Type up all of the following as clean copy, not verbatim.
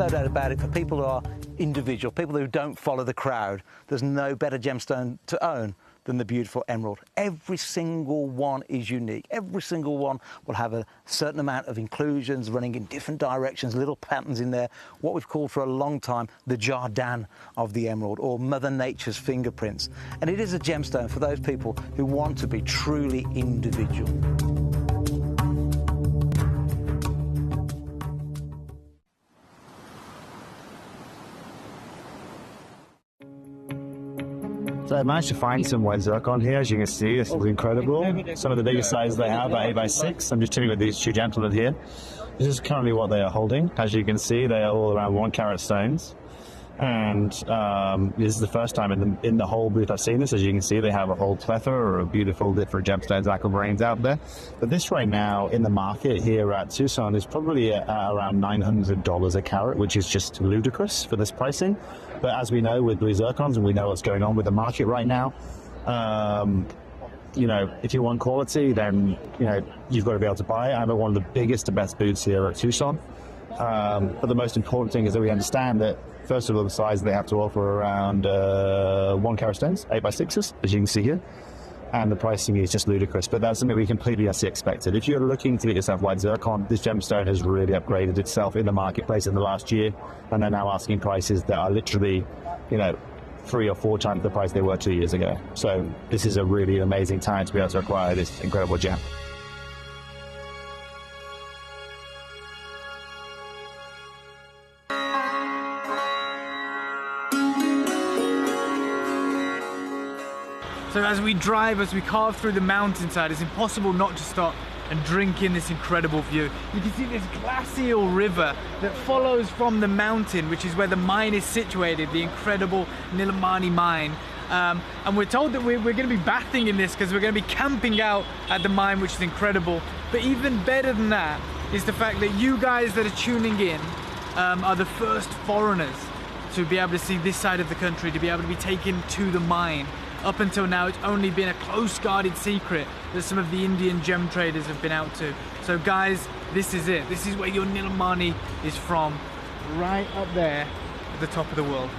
no doubt about it, for people who are individual, people who don't follow the crowd, there's no better gemstone to own than the beautiful emerald. Every single one is unique. Every single one will have a certain amount of inclusions running in different directions, little patterns in there, what we've called for a long time the Jardin of the emerald, or Mother Nature's fingerprints. And it is a gemstone for those people who want to be truly individual. So I managed to find some white zircon here, as you can see. This is incredible. Some of the biggest sizes they have are 8x6. I'm just chilling with these two gentlemen here. This is currently what they are holding. As you can see, they are all around 1 carat stones. And this is the first time in the whole booth I've seen this. As you can see, they have a whole plethora of beautiful different gemstones, aquamarines out there. But this right now in the market here at Tucson is probably around $900 a carat, which is just ludicrous for this pricing. But as we know with blue zircons, and we know what's going on with the market right now, you know, if you want quality, then, you know, you've got to be able to buy it. I'm at one of the biggest and best booths here at Tucson. But the most important thing is that we understand that, first of all, the size they have to offer around 1 carat stones, 8x6s, as you can see here. And the pricing is just ludicrous, but that's something we completely expected. If you're looking to get yourself white zircon, this gemstone has really upgraded itself in the marketplace in the last year, and they're now asking prices that are literally, you know, 3 or 4 times the price they were 2 years ago. So this is a really amazing time to be able to acquire this incredible gem. So as we drive, as we carve through the mountainside, it's impossible not to stop and drink in this incredible view. You can see this glacial river that follows from the mountain, which is where the mine is situated, the incredible Nilamani mine. And we're told that we're going to be bathing in this because we're going to be camping out at the mine, which is incredible. But even better than that is the fact that you guys that are tuning in are the first foreigners to be able to see this side of the country, to be able to be taken to the mine. Up until now, it's only been a close guarded secret that some of the Indian gem traders have been out to. So guys, this is it. This is where your Nilamani is from, right up there at the top of the world.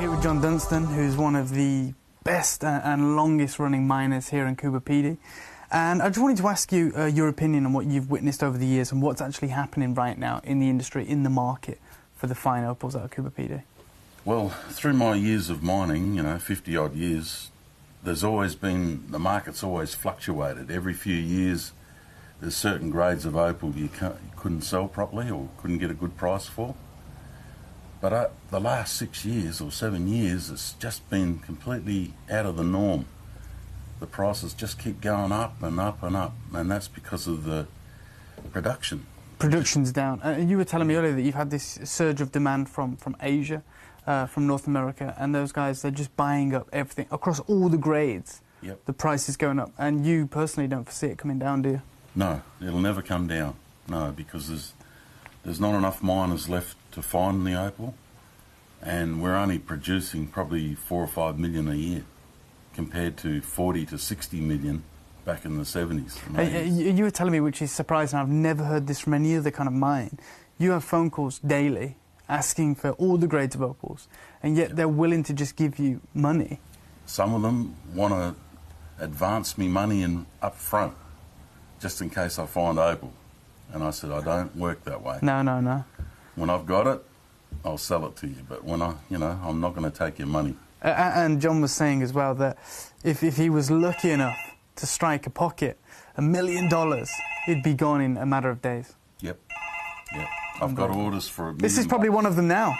Here with John Dunstan, who's one of the best and longest running miners here in Coober Pedy. And I just wanted to ask you your opinion on what you've witnessed over the years and what's actually happening right now in the industry, in the market for the fine opals out of Coober Pedy. Well, through my years of mining, you know, 50 odd years, there's always been, the market's always fluctuated. Every few years there's certain grades of opal you couldn't sell properly or couldn't get a good price for. But the last 6 years or 7 years, it's just been completely out of the norm. The prices just keep going up and up and up, and that's because of the production. Production's down. You were telling me earlier that you've had this surge of demand from Asia, from North America, and those guys, they're just buying up everything across all the grades. Yep. The price is going up, and you personally don't foresee it coming down, do you? No, it'll never come down. No, because there's not enough miners left to find the opal, and we're only producing probably 4 or 5 million a year compared to 40 to 60 million back in the 70s. You were telling me, which is surprising, I've never heard this from any other kind of mine. You have phone calls daily asking for all the grades of opals, and yet they're willing to just give you money. Some of them want to advance me money up front, just in case I find opal. And I said, I don't work that way. No, no, no. When I've got it, I'll sell it to you. But when I'm not going to take your money. And John was saying as well that if he was lucky enough to strike a pocket, $1 million, it'd be gone in a matter of days. Yep. Yep. I've got orders for $1 million. This is probably one of them now.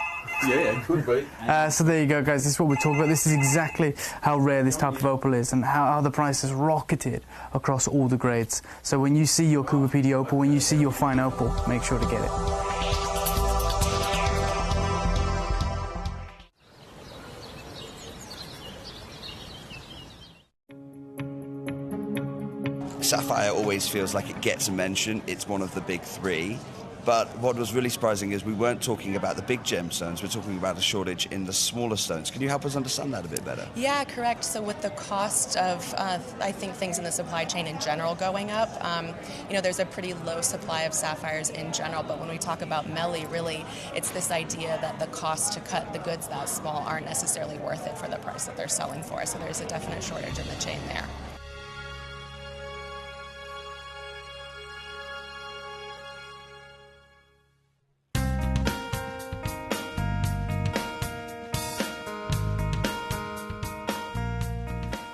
Yeah, it could be. So there you go, guys. This is what we're talking about. This is exactly how rare this type of opal is and how the price has rocketed across all the grades. So when you see your Coober Pedy opal, when you see your fine opal, make sure to get it. Sapphire always feels like it gets a mention. It's one of the big three. But what was really surprising is we weren't talking about the big gemstones, we're talking about a shortage in the smaller stones. Can you help us understand that a bit better? Yeah, correct. So with the cost of, I think, things in the supply chain in general going up, there's a pretty low supply of sapphires in general, but when we talk about Melli, really, it's this idea that the cost to cut the goods that small aren't necessarily worth it for the price that they're selling for. So there's a definite shortage in the chain there.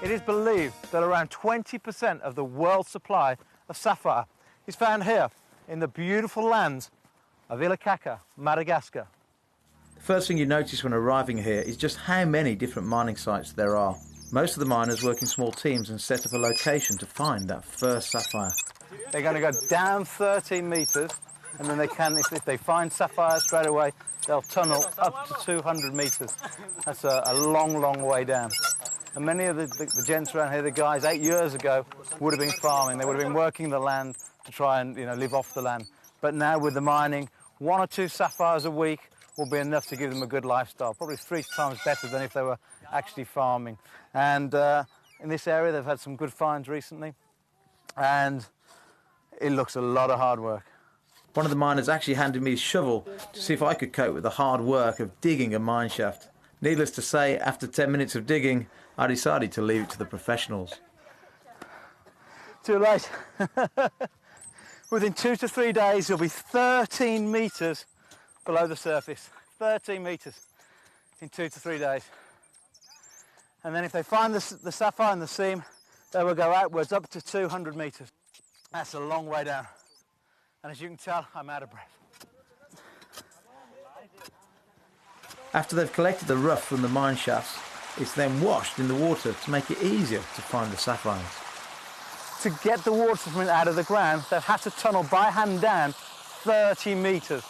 It is believed that around 20% of the world's supply of sapphire is found here in the beautiful lands of Ilakaka, Madagascar. The first thing you notice when arriving here is just how many different mining sites there are. Most of the miners work in small teams and set up a location to find that first sapphire. They're going to go down 13 metres, and then they can, if they find sapphire straight away, they'll tunnel up to 200 metres. That's a long, long way down. And many of the gents around here, the guys 8 years ago, would have been farming. They would have been working the land to try and live off the land. But now with the mining, 1 or 2 sapphires a week will be enough to give them a good lifestyle, probably 3 times better than if they were actually farming. And in this area, they've had some good finds recently, and it looks a lot of hard work. One of the miners actually handed me his shovel to see if I could cope with the hard work of digging a mine shaft. Needless to say, after 10 minutes of digging, I decided to leave it to the professionals. Too late. Within 2 to 3 days, you'll be 13 metres below the surface. 13 metres in 2 to 3 days. And then if they find the sapphire in the seam, they will go outwards up to 200 metres. That's a long way down. And as you can tell, I'm out of breath. After they've collected the rough from the mine shafts, it's then washed in the water to make it easier to find the sapphires. To get the water from it out of the ground, they've had to tunnel by hand down 30 metres.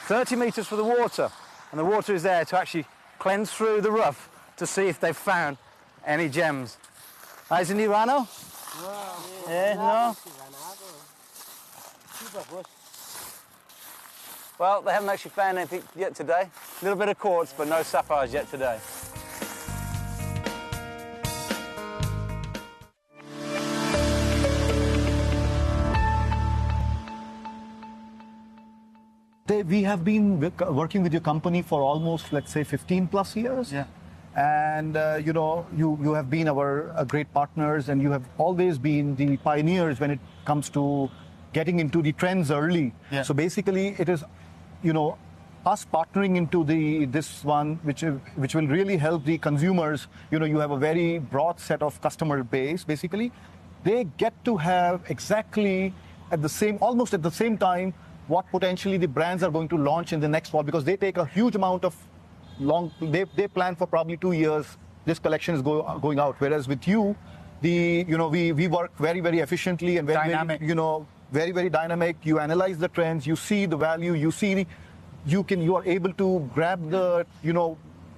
30 metres for the water, and the water is there to actually cleanse through the rough to see if they've found any gems. Isn't it, Rano? No? Well, they haven't actually found anything yet today. A little bit of quartz, but no sapphires yet today. We have been working with your company for almost, let's say, 15 plus years. Yeah. And, you have been our great partners, and you have always been the pioneers when it comes to getting into the trends early. Yeah. So basically, it is, us partnering into this one, which will really help the consumers. You have a very broad set of customer base, basically. They get to have exactly almost at the same time, what potentially the brands are going to launch in the next fall, because they take a huge amount of they plan for probably 2 years this collection is going out, whereas with you, we work very, very efficiently and very dynamic. Very, very dynamic. You analyze the trends, you see the value, you are able to grab the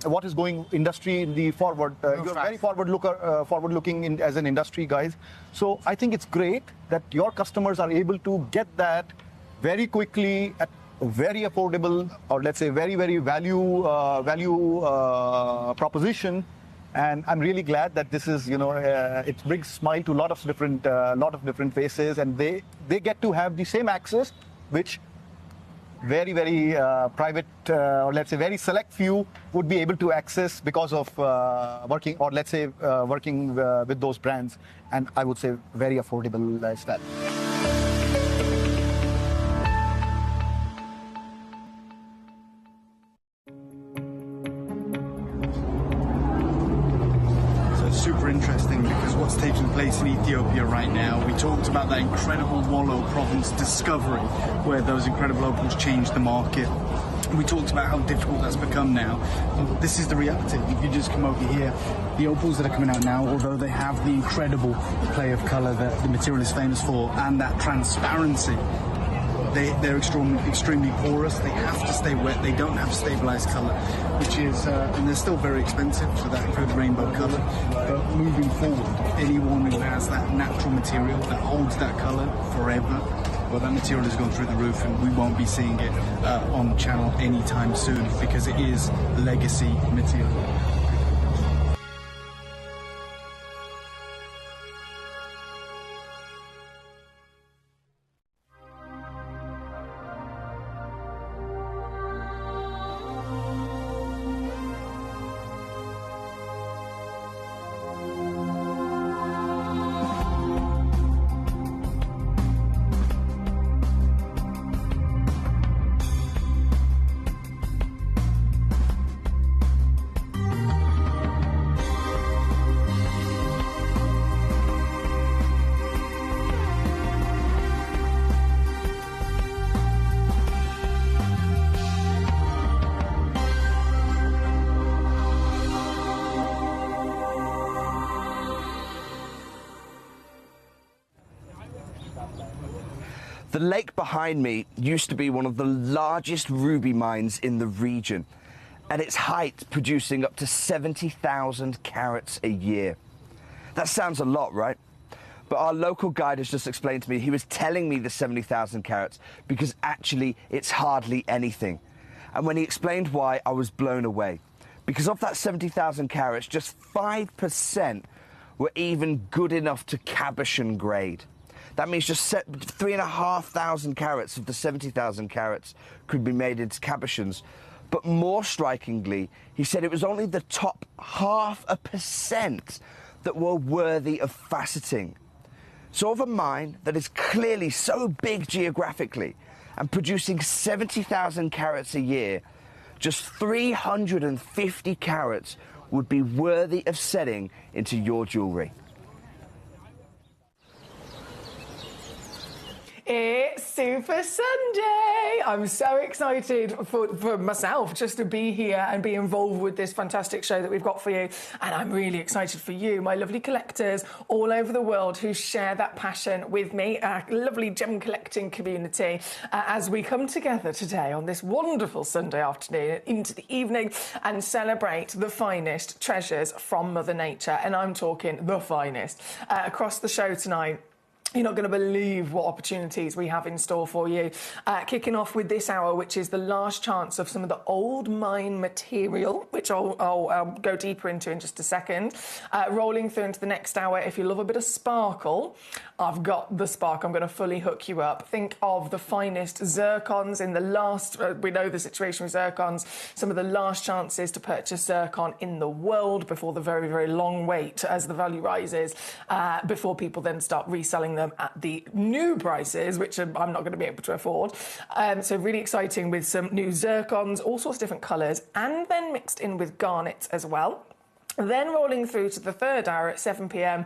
what is going industry in the forward. You're very forward-looking as an industry, guys. So I think it's great that your customers are able to get that very quickly at a very affordable, or let's say very, very value proposition. And I'm really glad that this is, it brings smile to a lot of different faces, and they get to have the same access, which very, very private, or let's say very select few would be able to access because of working with those brands, and I would say very affordable as well. Super interesting, because what's taking place in Ethiopia right now, we talked about that incredible Wollo province discovery where those incredible opals changed the market. We talked about how difficult that's become now. This is the reality. If you just come over here, the opals that are coming out now, although they have the incredible play of colour that the material is famous for and that transparency, they're extremely porous. They have to stay wet. They don't have stabilized color, which is, and they're still very expensive, so that includes rainbow color. But moving forward, anyone who has that natural material that holds that color forever well, that material has gone through the roof, and we won't be seeing it on the channel anytime soon because it is legacy material. The lake behind me used to be one of the largest ruby mines in the region, at its height producing up to 70,000 carats a year. That sounds a lot, right? But our local guide has just explained to me, he was telling me the 70,000 carats because actually it's hardly anything. And when he explained why, I was blown away. Because of that 70,000 carats, just 5% were even good enough to cabochon grade. That means just 3,500 carats of the 70,000 carats could be made into cabochons. But more strikingly, he said it was only the top 0.5% that were worthy of faceting. So of a mine that is clearly so big geographically and producing 70,000 carats a year, just 350 carats would be worthy of setting into your jewellery. It's Super Sunday! I'm so excited for myself just to be here and be involved with this fantastic show that we've got for you. And I'm really excited for you, my lovely collectors all over the world who share that passion with me, our lovely gem collecting community, as we come together today on this wonderful Sunday afternoon into the evening and celebrate the finest treasures from Mother Nature. And I'm talking the finest. Across the show tonight, you're not going to believe what opportunities we have in store for you. Kicking off with this hour, which is the last chance of some of the old mine material, which I'll go deeper into in just a second. Rolling through into the next hour, if you love a bit of sparkle, I've got the spark. I'm going to fully hook you up. Think of the finest zircons in the last... we know the situation with zircons. Some of the last chances to purchase zircon in the world before the very, very long wait as the value rises, before people then start reselling them at the new prices, which I'm not going to be able to afford. So really exciting with some new zircons, all sorts of different colours, and then mixed in with garnets as well. Then rolling through to the third hour at 7 p.m,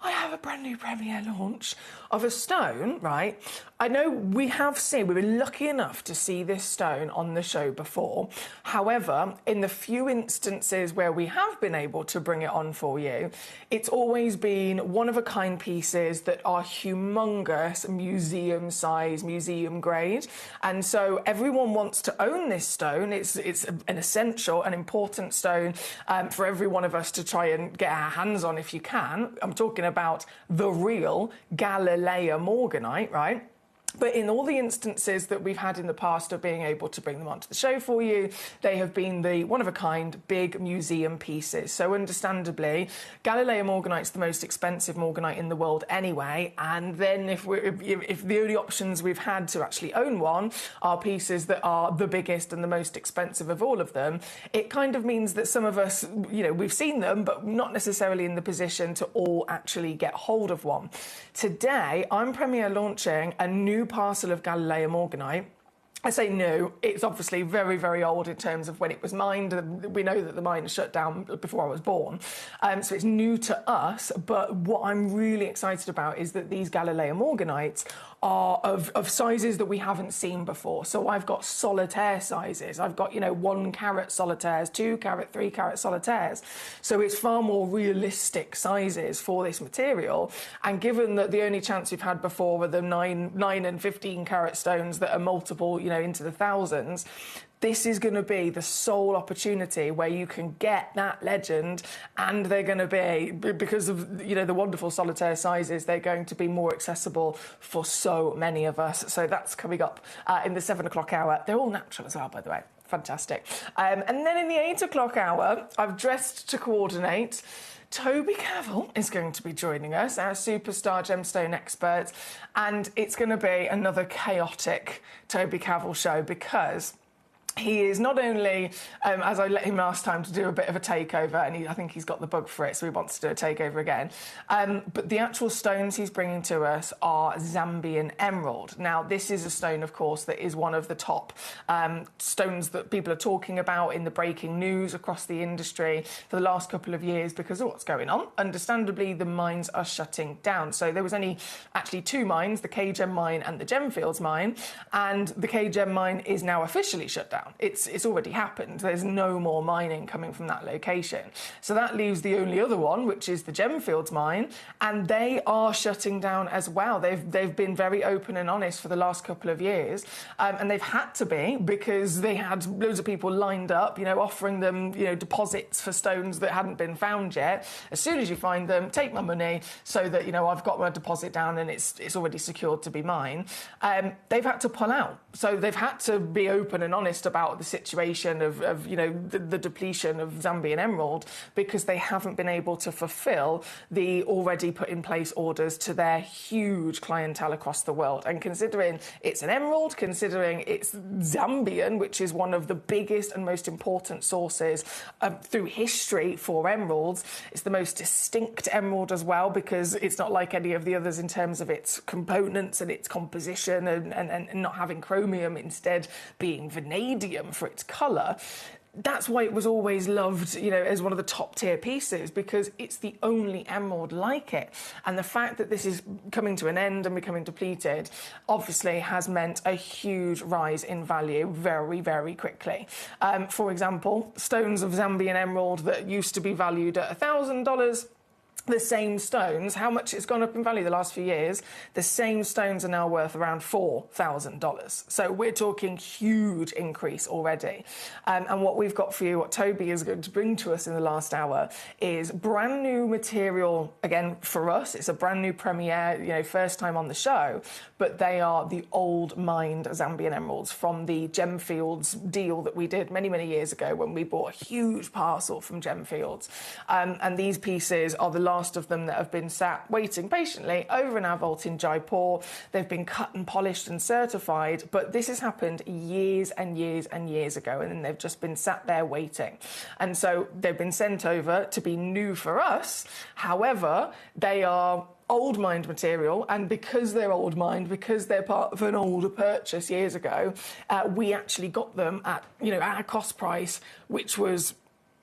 I have a brand new premiere launch of a stone, right? I know we've been lucky enough to see this stone on the show before. However, in the few instances where we have been able to bring it on for you, it's always been one-of-a-kind pieces that are humongous, museum size, museum grade. And so everyone wants to own this stone. It's an essential, an important stone for every one of us to try and get our hands on if you can. I'm talking about the real Galilea morganite, right? But in all the instances that we've had in the past of being able to bring them onto the show for you, they have been the one-of-a-kind big museum pieces. So understandably, Galilea morganite's the most expensive morganite in the world anyway, and then if the only options we've had to actually own one are pieces that are the biggest and the most expensive of all of them, it kind of means that some of us, we've seen them, but not necessarily in the position to all actually get hold of one. Today, I'm premiere launching a new parcel of Galilea morganite. I say new, it's obviously very, very old in terms of when it was mined. We know that the mine shut down before I was born. So it's new to us, but what I'm really excited about is that these Galilea morganites are of sizes that we haven't seen before. So I've got solitaire sizes. I've got, 1 carat solitaires, 2 carat, 3 carat solitaires. So it's far more realistic sizes for this material. And given that the only chance we've had before were the 9 and 15 carat stones that are multiple, into the thousands, this is going to be the sole opportunity where you can get that legend, and they're going to be, because of the wonderful solitaire sizes, they're going to be more accessible for so many of us. So that's coming up in the 7 o'clock hour. They're all natural as well, by the way. Fantastic. And then in the 8 o'clock hour, I've dressed to coordinate. Toby Cavill is going to be joining us, our superstar gemstone expert, and it's going to be another chaotic Toby Cavill show, because he is not only, as I let him last time, to do a bit of a takeover, and I think he's got the bug for it, so he wants to do a takeover again. But the actual stones he's bringing to us are Zambian emerald. Now, this is a stone, of course, that is one of the top stones that people are talking about in the breaking news across the industry for the last couple of years because of what's going on. Understandably, the mines are shutting down. So there was only actually 2 mines, the KGem mine and the Gemfields mine, and the KGem mine is now officially shut down. It's already happened. There's no more mining coming from that location. So that leaves the only other one, which is the Gemfields mine, and they are shutting down as well. They've been very open and honest for the last couple of years, and they've had to be, because they had loads of people lined up, offering them, deposits for stones that hadn't been found yet. As soon as you find them, take my money so that, I've got my deposit down and it's already secured to be mine. They've had to pull out. So they've had to be open and honest about the situation of the depletion of Zambian emerald, because they haven't been able to fulfill the already put in place orders to their huge clientele across the world. And considering it's an emerald, considering it's Zambian, which is one of the biggest and most important sources through history for emeralds, it's the most distinct emerald as well, because it's not like any of the others in terms of its components and its composition and not having chromium, instead being vanadium for its colour. That's why it was always loved, as one of the top tier pieces, because it's the only emerald like it. And the fact that this is coming to an end and becoming depleted obviously has meant a huge rise in value very, very quickly. For example, stones of Zambian emerald that used to be valued at $1,000, the same stones, how much it's gone up in value the last few years, the same stones are now worth around $4,000. So we're talking huge increase already. And what we've got for you, what Toby is going to bring to us in the last hour, is brand new material. Again, for us, it's a brand new premiere, first time on the show, but they are the old mined Zambian emeralds from the Gemfields deal that we did many, many years ago when we bought a huge parcel from Gemfields. And these pieces are the last of them that have been sat waiting patiently over in our vault in Jaipur. They've been cut and polished and certified, but this has happened years and years and years ago, and then they've just been sat there waiting. And so they've been sent over to be new for us. However, they are old mined material, and because they're old mined, because they're part of an older purchase years ago, we actually got them at our cost price, which was,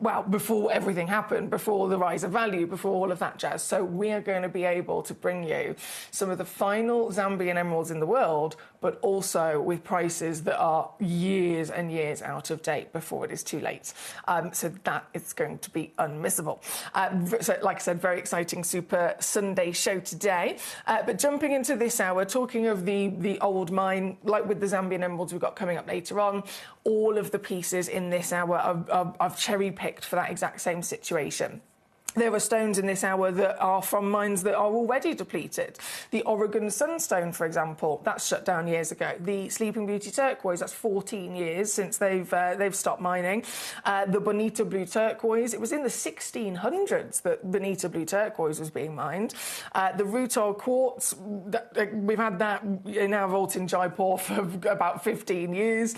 well, before everything happened, before the rise of value, before all of that jazz. So we are going to be able to bring you some of the final Zambian emeralds in the world, but also with prices that are years and years out of date before it is too late. So that is going to be unmissable. So like I said, very exciting Super Sunday show today. But jumping into this hour, talking of the old mine, like with the Zambian emeralds we've got coming up later on, all of the pieces in this hour I've cherry-picked for that exact same situation. There are stones in this hour that are from mines that are already depleted. The Oregon Sunstone, for example, that's shut down years ago. The Sleeping Beauty Turquoise, that's 14 years since they've stopped mining. The Bonita Blue Turquoise, it was in the 1600s that Bonita Blue Turquoise was being mined. The Rutile Quartz, we've had that in our vault in Jaipur for about 15 years.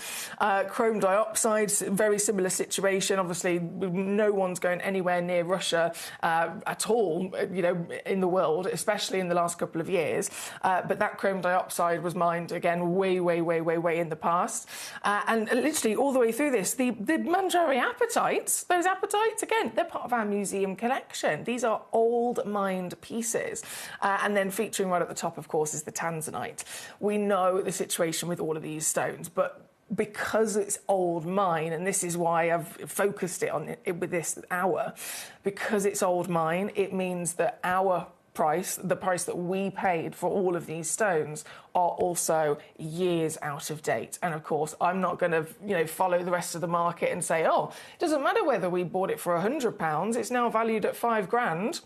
Chrome dioxide, very similar situation. Obviously, no one's going anywhere near Russia at all, in the world, especially in the last couple of years. But that chrome dioxide was mined again way in the past. And literally all the way through this, the Manjari apatites, those apatites, again, they're part of our museum collection. These are old mined pieces. And then featuring right at the top, of course, is the tanzanite. We know the situation with all of these stones, but because it's old mine, and this is why I've focused it on it with this hour, because it's old mine, it means that our price, the price that we paid for all of these stones, are also years out of date. And of course, I'm not going to, follow the rest of the market and say, oh, it doesn't matter whether we bought it for £100, it's now valued at $5,000.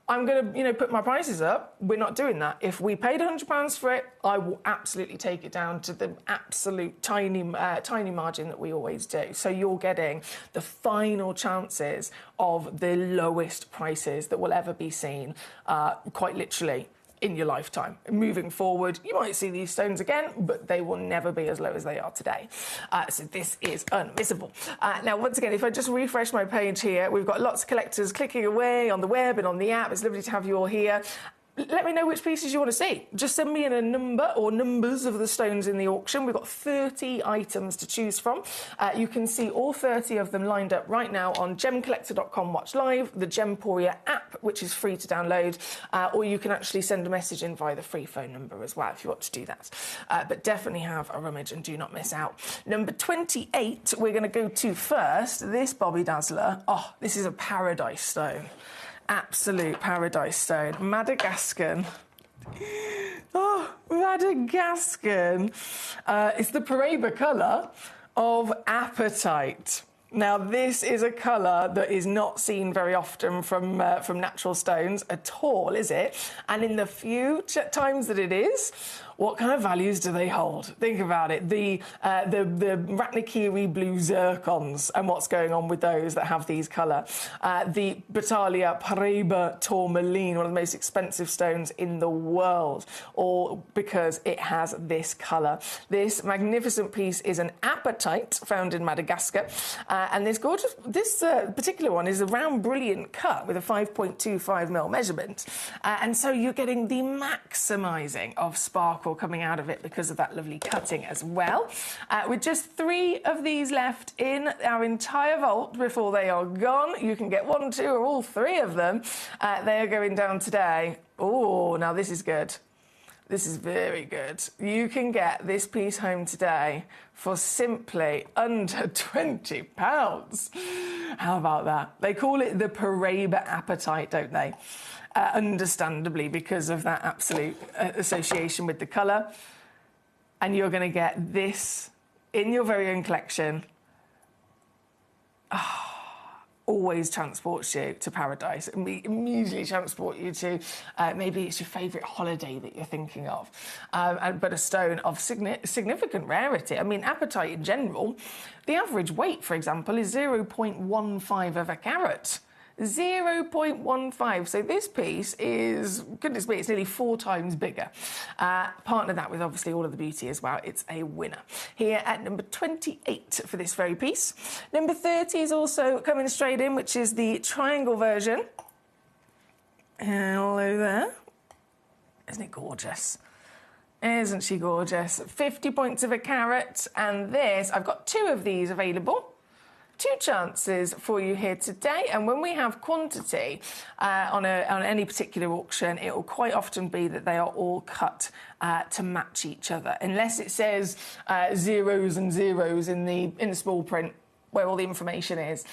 I'm going to, put my prices up. We're not doing that. If we paid £100 for it, I will absolutely take it down to the absolute tiny margin that we always do. So you're getting the final chances of the lowest prices that will ever be seen, quite literally, in your lifetime. Moving forward, you might see these stones again, but they will never be as low as they are today. So this is unmissable. Now, once again, if I just refresh my page here, we've got lots of collectors clicking away on the web and on the app. It's lovely to have you all here. Let me know which pieces you want to see. Just send me in a number or numbers of the stones in the auction. We've got 30 items to choose from. You can see all 30 of them lined up right now on gemcollector.com watch live, the Gemporia app, which is free to download, or you can actually send a message in via the free phone number as well if you want to do that. But definitely have a rummage and do not miss out. Number 28, we're going to go to first. This Bobby Dazzler. Oh, this is a paradise stone. Absolute paradise stone. Madagascan. Oh, Madagascan. It's the Paraiba colour of apatite. Now, this is a colour that is not seen very often from natural stones at all, is it? And in the few times that it is, what kind of values do they hold? Think about it. The Ratnakiri blue zircons and what's going on with those that have these colour. The Battalia Paraiba tourmaline, one of the most expensive stones in the world, all because it has this colour. This magnificent piece is an apatite found in Madagascar. And this particular one is a round, brilliant cut with a 5.25mm measurement. And so you're getting the maximising of sparkle coming out of it because of that lovely cutting as well. With just 3 of these left in our entire vault before they are gone, you can get 1, 2, or all 3 of them. They are going down today. Oh, now this is good. This is very good. You can get this piece home today for simply under £20. How about that? They call it the Paraiba apatite, don't they? Understandably, because of that absolute association with the colour. And you're going to get this in your very own collection. Oh, always transports you to paradise. And we immediately transport you to maybe it's your favourite holiday that you're thinking of. But a stone of significant rarity. I mean, apatite in general, the average weight, for example, is 0.15 of a carat. 0.15. So this piece is, goodness me, it's nearly 4 times bigger. Partner that with obviously all of the beauty as well. It's a winner. Here at number 28 for this very piece. Number 30 is also coming straight in, which is the triangle version. Hello there. Isn't it gorgeous? Isn't she gorgeous? 50 points of a carat. And this, I've got 2 of these available. 2 chances for you here today, and when we have quantity on any particular auction, it will quite often be that they are all cut to match each other, unless it says 0s and 0s in the small print where all the information is.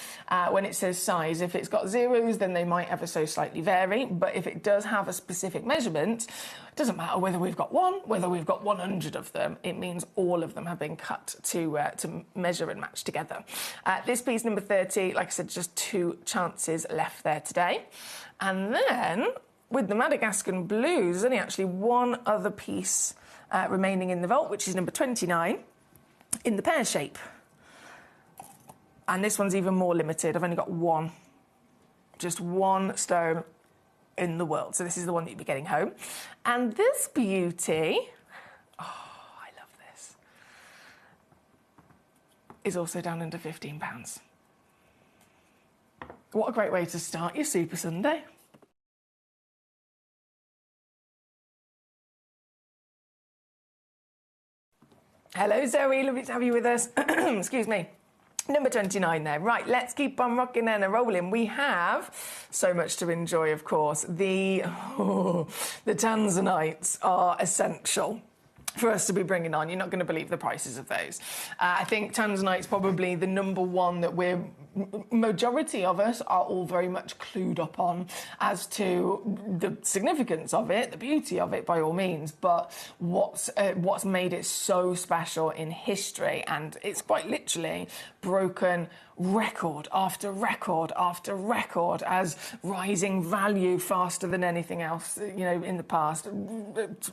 When it says size, if it's got 0s, then they might ever so slightly vary, but if it does have a specific measurement, it doesn't matter whether we've got 1, whether we've got 100 of them, it means all of them have been cut to measure and match together. This piece, number 30, like I said, just 2 chances left there today. And then, with the Madagascan blues, there's only actually 1 other piece remaining in the vault, which is number 29, in the pear shape. And this one's even more limited. I've only got 1. Just 1 stone in the world. So this is the one that you'll be getting home. And this beauty, oh, I love this, is also down under £15. What a great way to start your Super Sunday. Hello, Zoe. Lovely to have you with us. Excuse me. Number 29 there. Right, let's keep on rocking and rolling. We have so much to enjoy, of course. The tanzanites are essential for us to be bringing on. You're not going to believe the prices of those. I think tanzanite's probably the number one that we're majority of us are all very much clued up on as to the significance of it, the beauty of it, by all means. But what's made it so special in history, and it's quite literally broken record after record after record as rising value faster than anything else, in the past,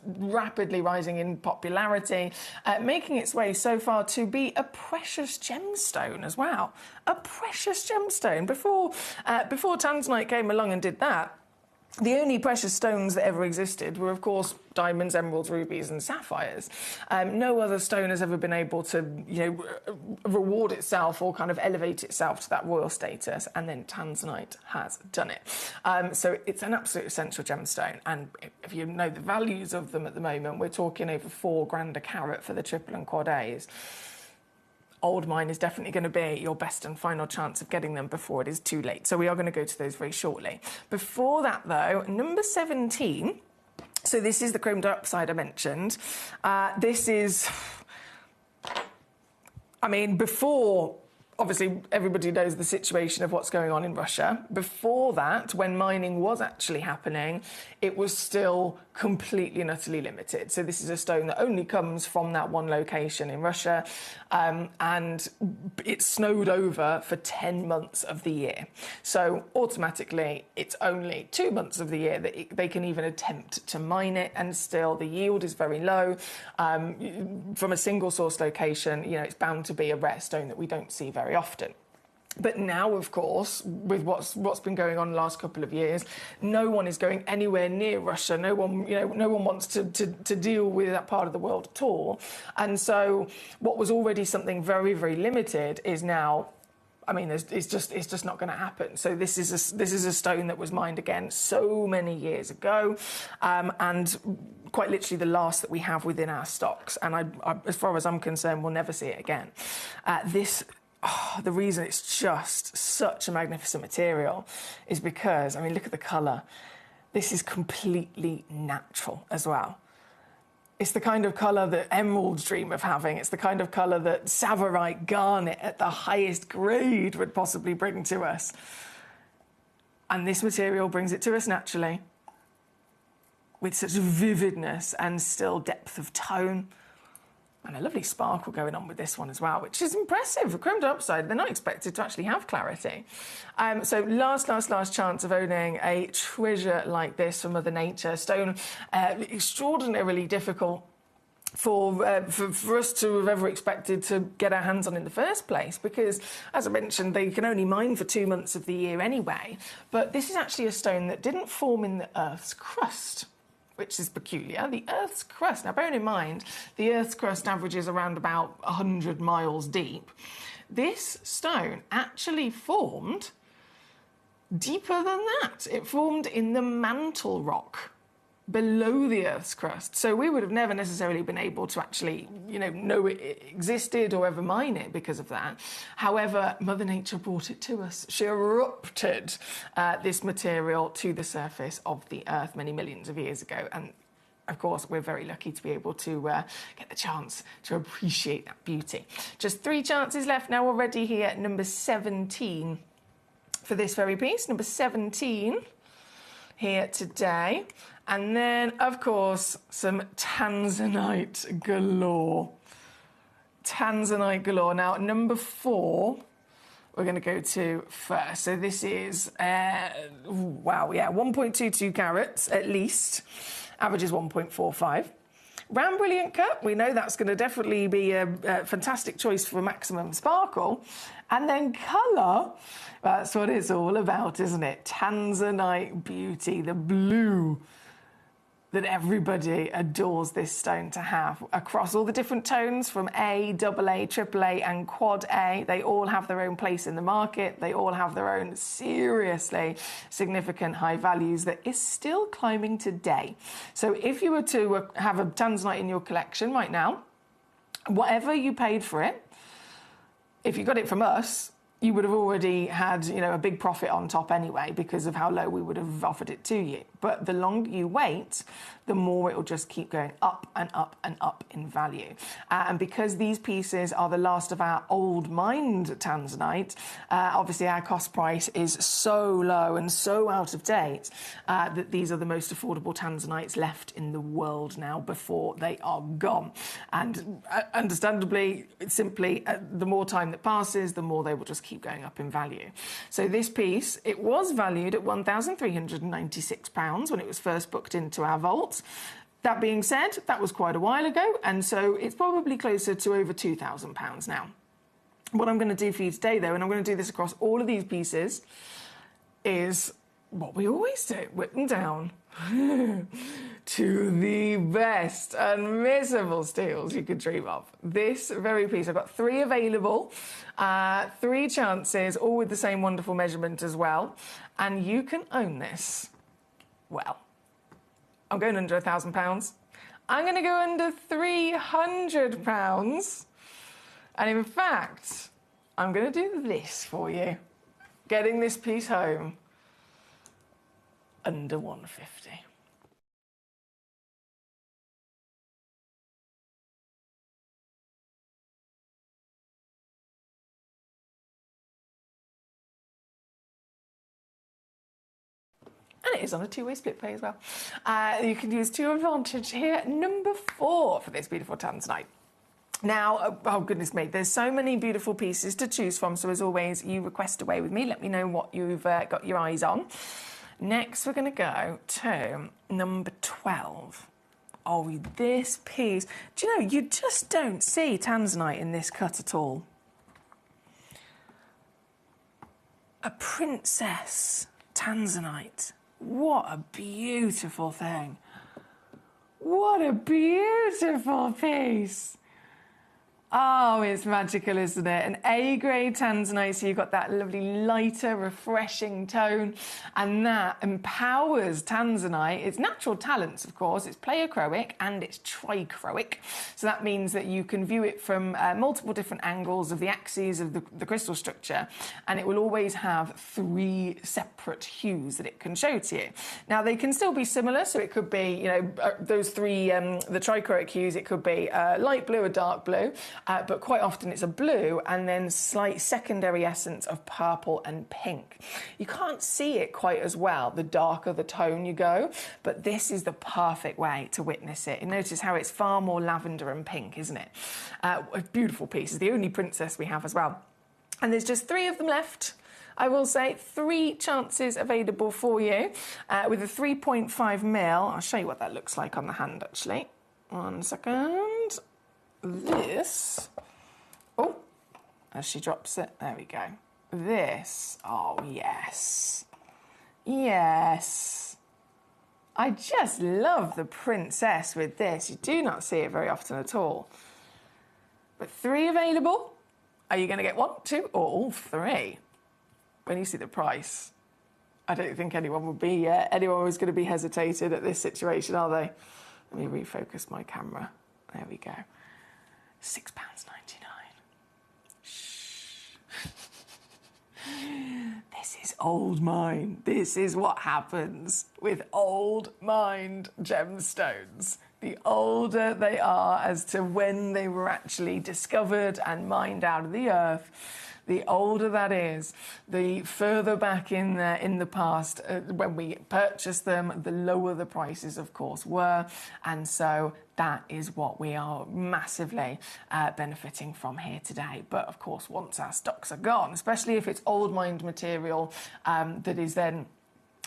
rapidly rising in popularity, making its way so far to be a precious gemstone as well. A precious gemstone. Before tanzanite came along and did that, the only precious stones that ever existed were, of course, diamonds, emeralds, rubies, and sapphires. No other stone has ever been able to, reward itself or kind of elevate itself to that royal status, and then tanzanite has done it. So it's an absolute essential gemstone, and if you know the values of them at the moment, we're talking over £4,000 a carat for the triple and quad A's. Old mine is definitely going to be your best and final chance of getting them before it is too late. So we are going to go to those very shortly. Before that, though, number 17. So this is the chrome dioxide I mentioned. This is, before... Obviously, everybody knows the situation of what's going on in Russia. Before that, when mining was actually happening, it was still completely and utterly limited. So this is a stone that only comes from that one location in Russia, and it's snowed over for 10 months of the year. So automatically, it's only 2 months of the year that they can even attempt to mine it, and still the yield is very low. From a single source location, it's bound to be a rare stone that we don't see very often. But now, of course, with what's been going on the last couple of years, no one is going anywhere near Russia. No one wants to deal with that part of the world at all. And so what was already something very, very limited is now, it's just not going to happen. So this is a stone that was mined again so many years ago, and quite literally the last that we have within our stocks. And I, as far as I'm concerned, we'll never see it again. The reason it's just such a magnificent material is because, look at the colour. This is completely natural as well. It's the kind of colour that emeralds dream of having. It's the kind of colour that Tsavorite garnet at the highest grade would possibly bring to us. And this material brings it to us naturally, with such vividness and still depth of tone. And a lovely sparkle going on with this one as well, which is impressive. For chrome dioxide, they're not expected to actually have clarity. So last chance of owning a treasure like this from Mother Nature. Stone extraordinarily difficult for us to have ever expected to get our hands on in the first place, because, as I mentioned, they can only mine for 2 months of the year anyway. But this is actually a stone that didn't form in the Earth's crust, which is peculiar. The Earth's crust, now bearing in mind, the Earth's crust averages around about 100 miles deep. This stone actually formed deeper than that. It formed in the mantle rock below the Earth's crust. So we would have never necessarily been able to actually, know it existed or ever mine it because of that. However, Mother Nature brought it to us. She erupted this material to the surface of the Earth many millions of years ago. And of course, we're very lucky to be able to get the chance to appreciate that beauty. Just 3 chances left now already here at number 17 for this very piece. Number 17 here today. And then, of course, some tanzanite galore. Tanzanite galore. Now, number 4, we're going to go to first. So this is, 1.22 carats at least. Average is 1.45. Round brilliant cut. We know that's going to definitely be a fantastic choice for maximum sparkle. And then colour. That's what it's all about, isn't it? Tanzanite beauty, the blue that everybody adores this stone to have. Across all the different tones, from A, AA, AAA, and Quad A, they all have their own place in the market. They all have their own seriously significant high values that is still climbing today. So if you were to have a tanzanite in your collection right now, whatever you paid for it, if you got it from us, you would have already had, you know, a big profit on top anyway because of how low we would have offered it to you. But the longer you wait, the more it will just keep going up and up and up in value. And because these pieces are the last of our old mined tanzanite, obviously our cost price is so low and so out of date that these are the most affordable tanzanites left in the world now before they are gone. And understandably, simply, the more time that passes, the more they will just keep going up in value. So this piece, it was valued at £1,396 when it was first booked into our vault. That being said, that was quite a while ago, and so it's probably closer to over £2,000 now. What I'm going to do for you today, though, and I'm going to do this across all of these pieces, is what we always do, whip them down to the best unmissable steals you could dream of. This very piece, I've got 3 available, 3 chances, all with the same wonderful measurement as well, and you can own this. Well, I'm going under £1,000. I'm going to go under £300. And in fact, I'm going to do this for you. Getting this piece home under £150. And it is on a 2-way split pay as well. You can use to your advantage here. Number 4 for this beautiful tanzanite. Now, oh goodness me, there's so many beautiful pieces to choose from. So as always, you request away with me. Let me know what you've got your eyes on. Next, we're going to go to number 12. Oh, this piece. Do you know, you just don't see tanzanite in this cut at all. A princess tanzanite. What a beautiful thing. What a beautiful piece. Oh, it's magical, isn't it? An A-grade tanzanite, so you've got that lovely lighter, refreshing tone, and that empowers tanzanite. Its natural talents, of course, it's pleochroic and it's trichroic, so that means that you can view it from multiple different angles of the axes of the crystal structure, and it will always have 3 separate hues that it can show to you. Now, they can still be similar, so it could be, you know, those 3, the trichroic hues, it could be light blue or dark blue, but quite often it's a blue and then slight secondary essence of purple and pink. You can't see it quite as well the darker the tone you go, but this is the perfect way to witness it. And notice how it's far more lavender and pink, isn't it? A beautiful piece. It's the only princess we have as well. And there's just 3 of them left. I will say 3 chances available for you with a 3.5 mil. I'll show you what that looks like on the hand, actually. 1 second. This, oh, as she drops it, there we go. This, oh yes, yes. I just love the princess with this. You do not see it very often at all. But 3 available. Are you going to get 1, 2, or all 3? When you see the price, I don't think anyone would be, anyone was going to be hesitated at this situation, are they? Let me refocus my camera. There we go. £6.99. Shh. This is old mine. This is what happens with old mined gemstones. The older they are as to when they were actually discovered and mined out of the earth, the older that is, the further back in the past, when we purchased them, the lower the prices, of course, were. And so that is what we are massively benefiting from here today. But, of course, once our stocks are gone, especially if it's old mined material that is then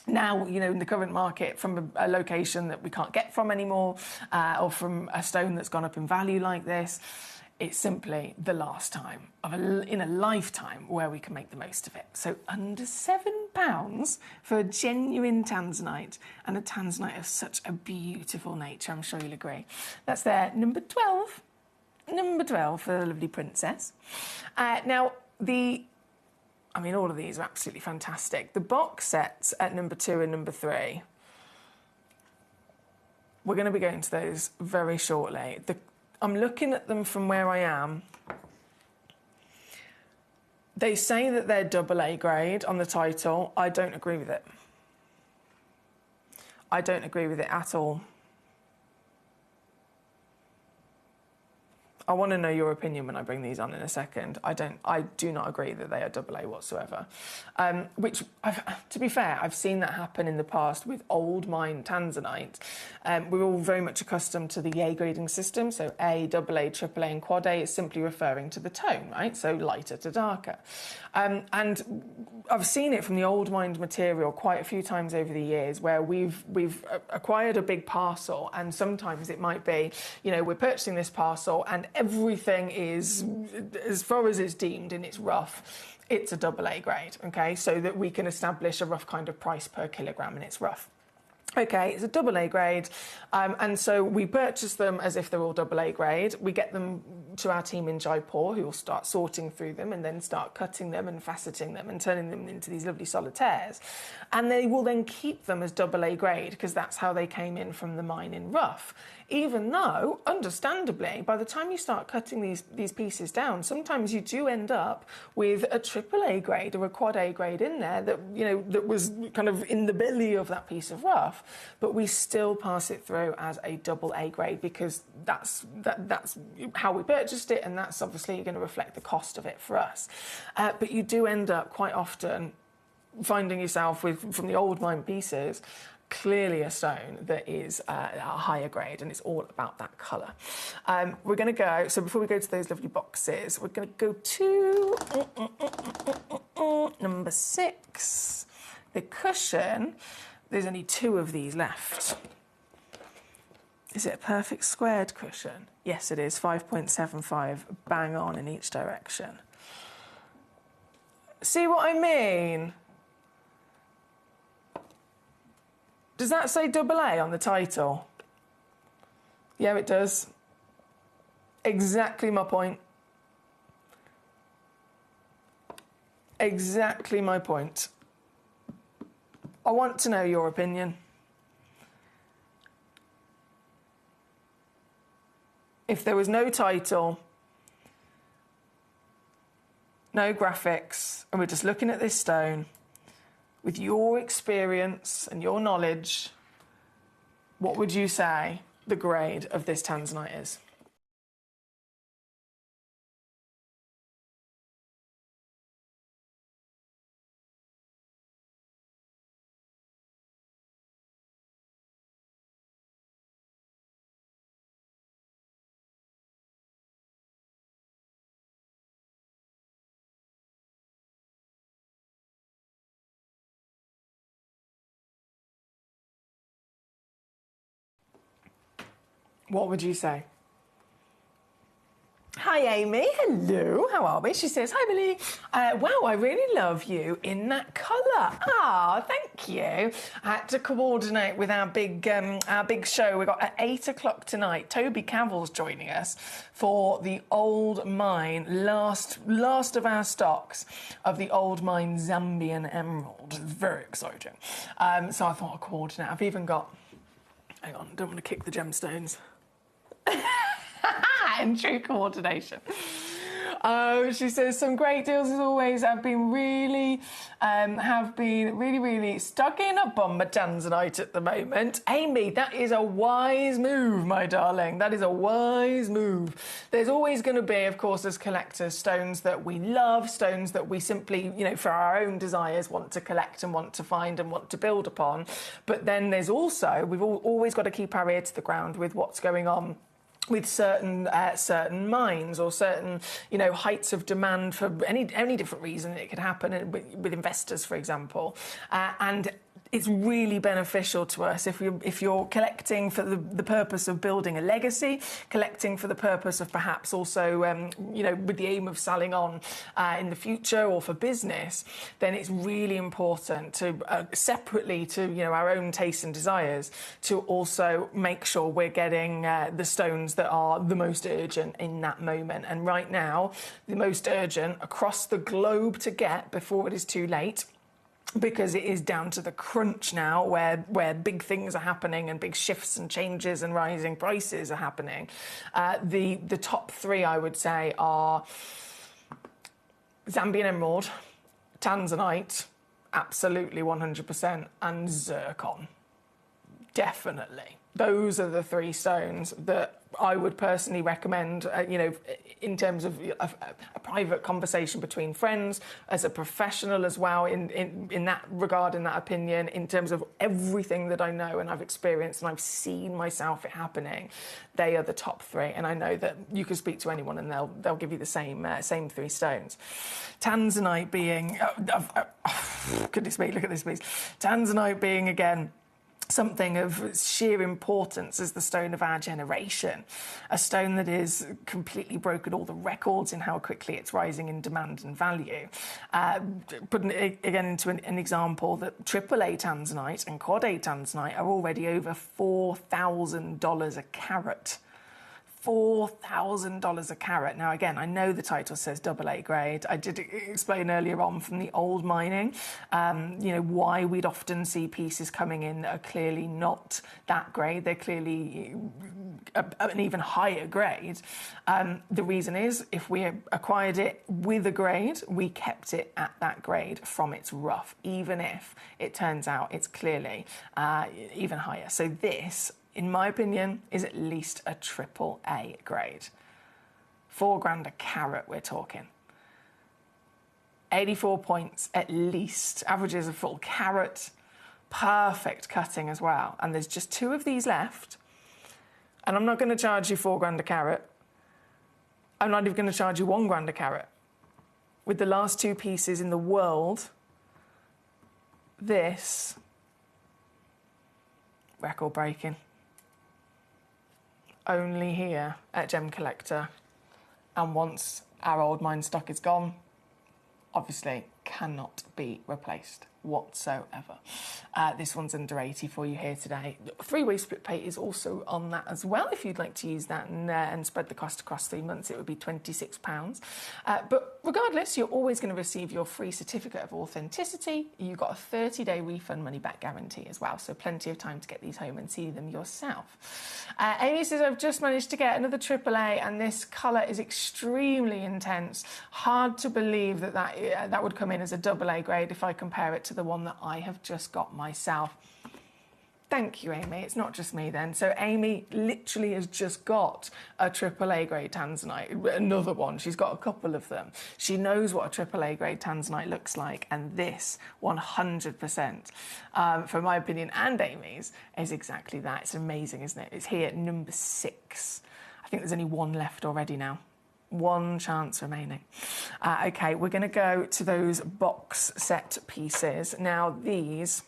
now, you know, in the current market from a location that we can't get from anymore, or from a stone that's gone up in value like this, it's simply the last time in a lifetime where we can make the most of it. So under £7 for a genuine tanzanite, and a tanzanite of such a beautiful nature, I'm sure you'll agree. That's there, number 12. Number 12 for the lovely princess. Now, I mean, all of these are absolutely fantastic. The box sets at number 2 and number 3, we're going to be going to those very shortly. I'm looking at them from where I am. They say that they're AA grade on the title. I don't agree with it. I don't agree with it at all. I want to know your opinion when I bring these on in a second. I do not agree that they are AA whatsoever. Which, to be fair, I've seen that happen in the past with old mine tanzanite. We're all very much accustomed to the A grading system. So A, AA, AAA, and Quad A is simply referring to the tone, right? So lighter to darker. And I've seen it from the old mined material quite a few times over the years, where we've acquired a big parcel, and sometimes it might be, you know, we're purchasing this parcel and everything is, as far as it's deemed in its rough, it's a AA grade, okay? So that we can establish a rough kind of price per kilogram in its rough. Okay, it's a AA grade, and so we purchase them as if they're all AA grade. We get them to our team in Jaipur, who will start sorting through them and then start cutting them and faceting them and turning them into these lovely solitaires. And they will then keep them as AA grade because that's how they came in from the mine in rough. Even though, understandably, by the time you start cutting these pieces down, sometimes you do end up with a AAA grade or a Quad A grade in there that, you know, that was kind of in the belly of that piece of rough, but we still pass it through as a AA grade because that's how we purchased it, and that's obviously going to reflect the cost of it for us. But you do end up quite often finding yourself with, from the old mine pieces, clearly a stone that is a higher grade, and it's all about that colour. We're going to go, so before we go to those lovely boxes, we're going to go to number 6, the cushion. There's only 2 of these left. Is it a perfect squared cushion? Yes, it is. 5.75, bang on in each direction. See what I mean? Does that say AA on the title? Yeah, it does. Exactly my point. Exactly my point. I want to know your opinion. If there was no title, no graphics, and we're just looking at this stone, with your experience and your knowledge, what would you say the grade of this tanzanite is? What would you say? Hi, Amy. Hello. How are we? She says, hi, Billy. Wow, I really love you in that colour. Ah, thank you. I had to coordinate with our big show. We've got at 8 o'clock tonight. Toby Cavill's joining us for the Old Mine, last of our stocks of the Old Mine Zambian Emerald. It's very exciting. So I thought I'd coordinate. I've even got... Hang on, don't want to kick the gemstones. In true coordination. She says, some great deals as always. I've been really stuck in a bomber tanzanite at the moment. Amy, that is a wise move, my darling. That is a wise move. There's always going to be, of course, as collectors, stones that we love, stones that we simply, you know, for our own desires want to collect and want to find and want to build upon. But then there's also, we've always got to keep our ear to the ground with what's going on with certain mines or certain, you know, heights of demand for any different reason. It could happen with investors, for example, and it's really beneficial to us if you're collecting for the purpose of building a legacy, collecting for the purpose of perhaps also, you know, with the aim of selling on in the future or for business, then it's really important to, separately to, you know, our own tastes and desires, to also make sure we're getting the stones that are the most urgent in that moment. And right now, the most urgent across the globe to get before it is too late, because it is down to the crunch now where big things are happening and big shifts and changes and rising prices are happening. The top 3, I would say, are Zambian emerald, tanzanite, absolutely 100%, and zircon, definitely. Those are the three stones that I would personally recommend, in terms of a private conversation between friends, as a professional as well, in that regard, in that opinion, in terms of everything that I know and I've experienced and I've seen myself it happening. They are the top three, and I know that you can speak to anyone and they'll give you the same three stones. Tanzanite being, goodness me, look at this piece. Tanzanite being, again, something of sheer importance as the stone of our generation, a stone that is completely broken all the records in how quickly it's rising in demand and value. Putting it again into an example, that AAA tanzanite and Quad A tanzanite are already over $4,000 a carat. $4,000 a carat. Now, again, I know the title says AA grade. I did explain earlier on from the old mining, why we'd often see pieces coming in that are clearly not that grade. They're clearly an even higher grade. The reason is, if we acquired it with a grade, we kept it at that grade from its rough, even if it turns out it's clearly even higher. So this, in my opinion, is at least a AAA grade. $4,000 a carat, we're talking. 84 points at least, averages a full carat, perfect cutting as well. And there's just 2 of these left. And I'm not going to charge you $4,000 a carat. I'm not even going to charge you $1,000 a carat. With the last 2 pieces in the world, this, record breaking. Only here at Gemcollector, and once our old mine stock is gone, obviously cannot be replaced whatsoever. This one's under 80 for you here today. 3-way split pay is also on that as well. If you'd like to use that and spread the cost across 3 months, it would be £26. But regardless, you're always going to receive your free certificate of authenticity. You've got a 30-day refund money back guarantee as well, so plenty of time to get these home and see them yourself. Amy says, I've just managed to get another AAA, and this colour is extremely intense. Hard to believe that would come in as a AA grade if I compare it to the one that I have just got myself. Thank you, Amy. It's not just me then. So Amy literally has just got a AAA grade tanzanite, another one. She's got a couple of them. She knows what a AAA grade tanzanite looks like, and this 100%, from my opinion and Amy's, is exactly that. It's amazing, isn't it? It's here at number 6. I think there's only 1 left already now. 1 chance remaining. Okay, we're going to go to those box set pieces. Now, these...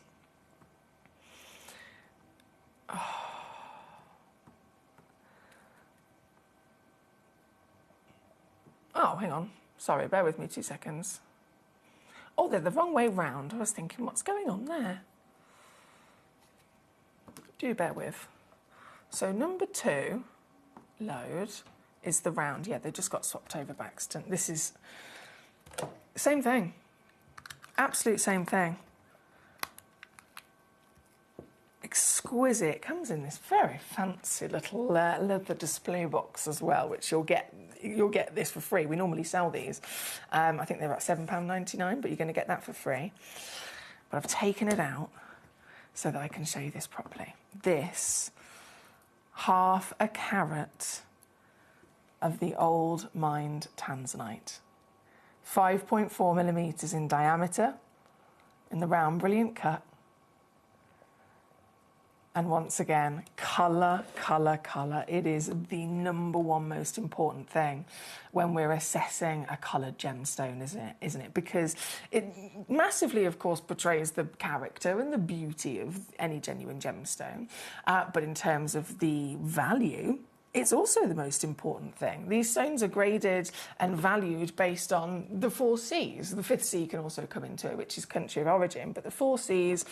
Oh, hang on. Sorry, bear with me 2 seconds. Oh, they're the wrong way round. I was thinking, what's going on there? Do bear with. So number 2, load, is the round. Yeah, they just got swapped over by accident. This is same thing. Absolute same thing. Exquisite. Comes in this very fancy little leather display box as well, which you'll get this for free. We normally sell these. I think they're at £7.99, but you're going to get that for free. But I've taken it out so that I can show you this properly. This, half a carat of the old mined tanzanite. 5.4 millimetres in diameter, in the round, brilliant cut. And once again, colour, colour, colour. It is the number 1 most important thing when we're assessing a coloured gemstone, isn't it? Because it massively, of course, portrays the character and the beauty of any genuine gemstone. But in terms of the value, it's also the most important thing. These stones are graded and valued based on the 4 C's. The 5th C can also come into it, which is country of origin. But the 4 C's,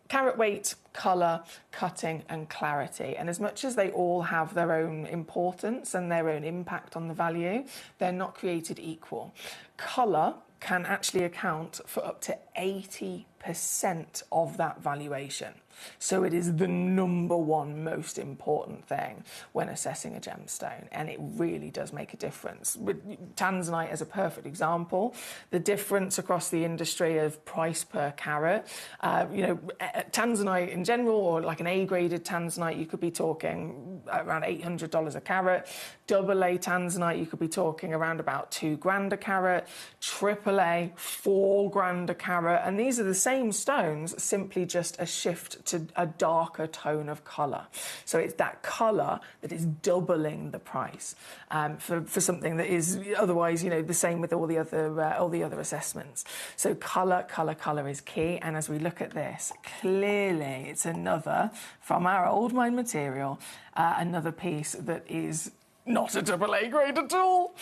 carat weight, colour, cutting and clarity. And as much as they all have their own importance and their own impact on the value, they're not created equal. Colour can actually account for up to 80% 1% of that valuation. So it is the number one most important thing when assessing a gemstone, and it really does make a difference. With tanzanite as a perfect example, the difference across the industry of price per carat, tanzanite in general, or like an A-graded tanzanite, you could be talking around $800 a carat. AA tanzanite, you could be talking around about $2,000 a carat. AAA, $4,000 a carat, and these are the same stones, simply just a shift to a darker tone of colour. So it's that colour that is doubling the price for something that is otherwise, the same with all the other assessments. So colour is key. And as we look at this, clearly it's another from our old mine material, another piece that is not a AA grade at all.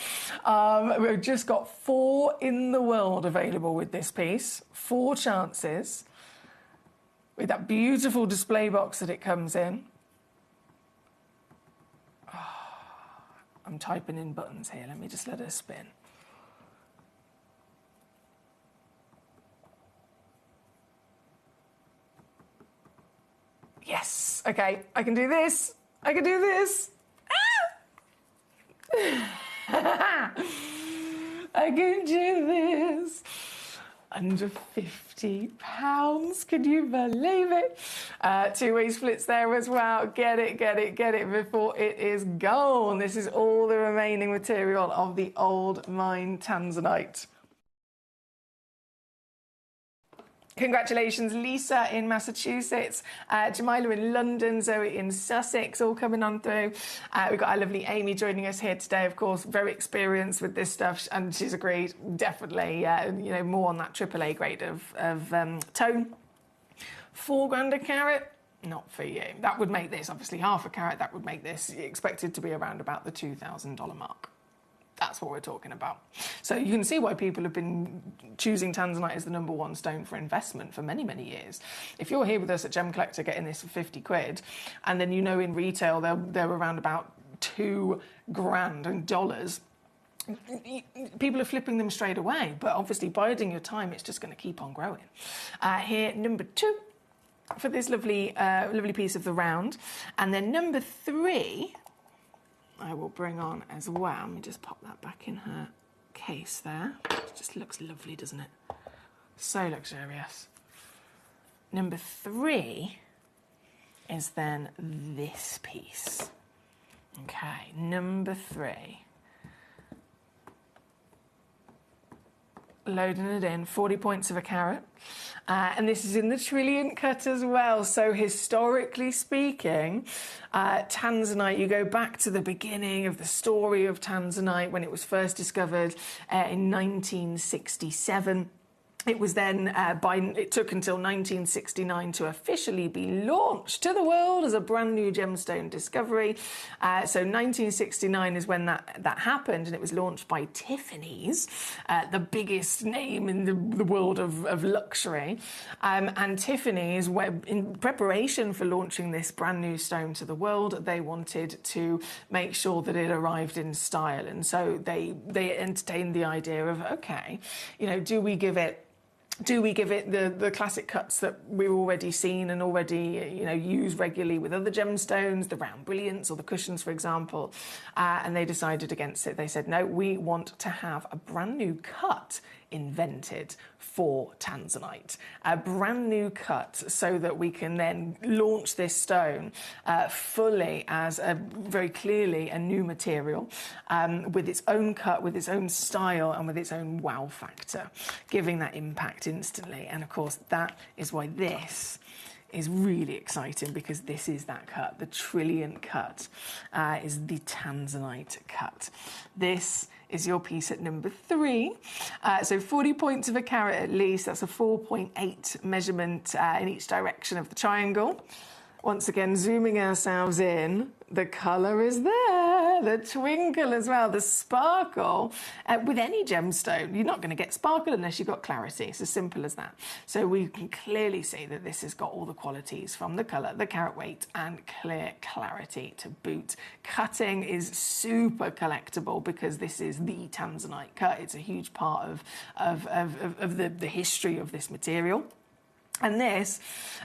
We've just got 4 in the world available with this piece, 4 chances, with that beautiful display box that it comes in. Oh, I'm typing in buttons here. Let me just let it spin. Yes. Okay, I can do this. I can do this. Ah! I can do this. Under £50. Can you believe it? 2-way splits there as well. Get it before it is gone. This is all the remaining material of the old mine tanzanite. Congratulations, Lisa in Massachusetts, Jamila in London, Zoe in Sussex, all coming on through. We've got our lovely Amy joining us here today, of course, very experienced with this stuff, and she's agreed, definitely, more on that AAA grade of tone. $4,000 a carat, not for you. That would make this, obviously, half a carat, that would make this expected to be around about the $2,000 mark. That's what we're talking about. So you can see why people have been choosing tanzanite as the number one stone for investment for many, many years. If you're here with us at Gemcollector getting this for 50 quid, and then in retail they're around about $2,000 in dollars, people are flipping them straight away. But obviously, biding your time, it's just going to keep on growing. Here, number 2 for this lovely piece of the round. And then number 3... I will bring on as well. Let me just pop that back in her case there. It just looks lovely, doesn't it? So luxurious. Number 3 is then this piece. Okay, number 3. Loading it in, 40 points of a carat. And this is in the trillion cut as well. So historically speaking, tanzanite, you go back to the beginning of the story of tanzanite when it was first discovered in 1967. It was then, it took until 1969 to officially be launched to the world as a brand new gemstone discovery. So 1969 is when that happened, and it was launched by Tiffany's, the biggest name in the world of luxury. And Tiffany's, in preparation for launching this brand new stone to the world, they wanted to make sure that it arrived in style. And so they entertained the idea of, okay, do we give it the classic cuts that we've already seen and already used regularly with other gemstones, the round brilliants or the cushions, for example, and they decided against it. They said, no, we want to have a brand new cut invented for tanzanite, a brand new cut, so that we can then launch this stone fully as very clearly a new material, with its own cut, with its own style, and with its own wow factor, giving that impact instantly. And of course, that is why this is really exciting, because this is that cut. The trillion cut is the tanzanite cut. This is your piece at number 3. So 40 points of a carat at least. That's a 4.8 measurement in each direction of the triangle. Once again, zooming ourselves in, the colour is there, the twinkle as well, the sparkle. With any gemstone, you're not going to get sparkle unless you've got clarity. It's as simple as that. So we can clearly see that this has got all the qualities from the colour, the carat weight, and clear clarity to boot. Cutting is super collectible because this is the tanzanite cut. It's a huge part of the history of this material. And this,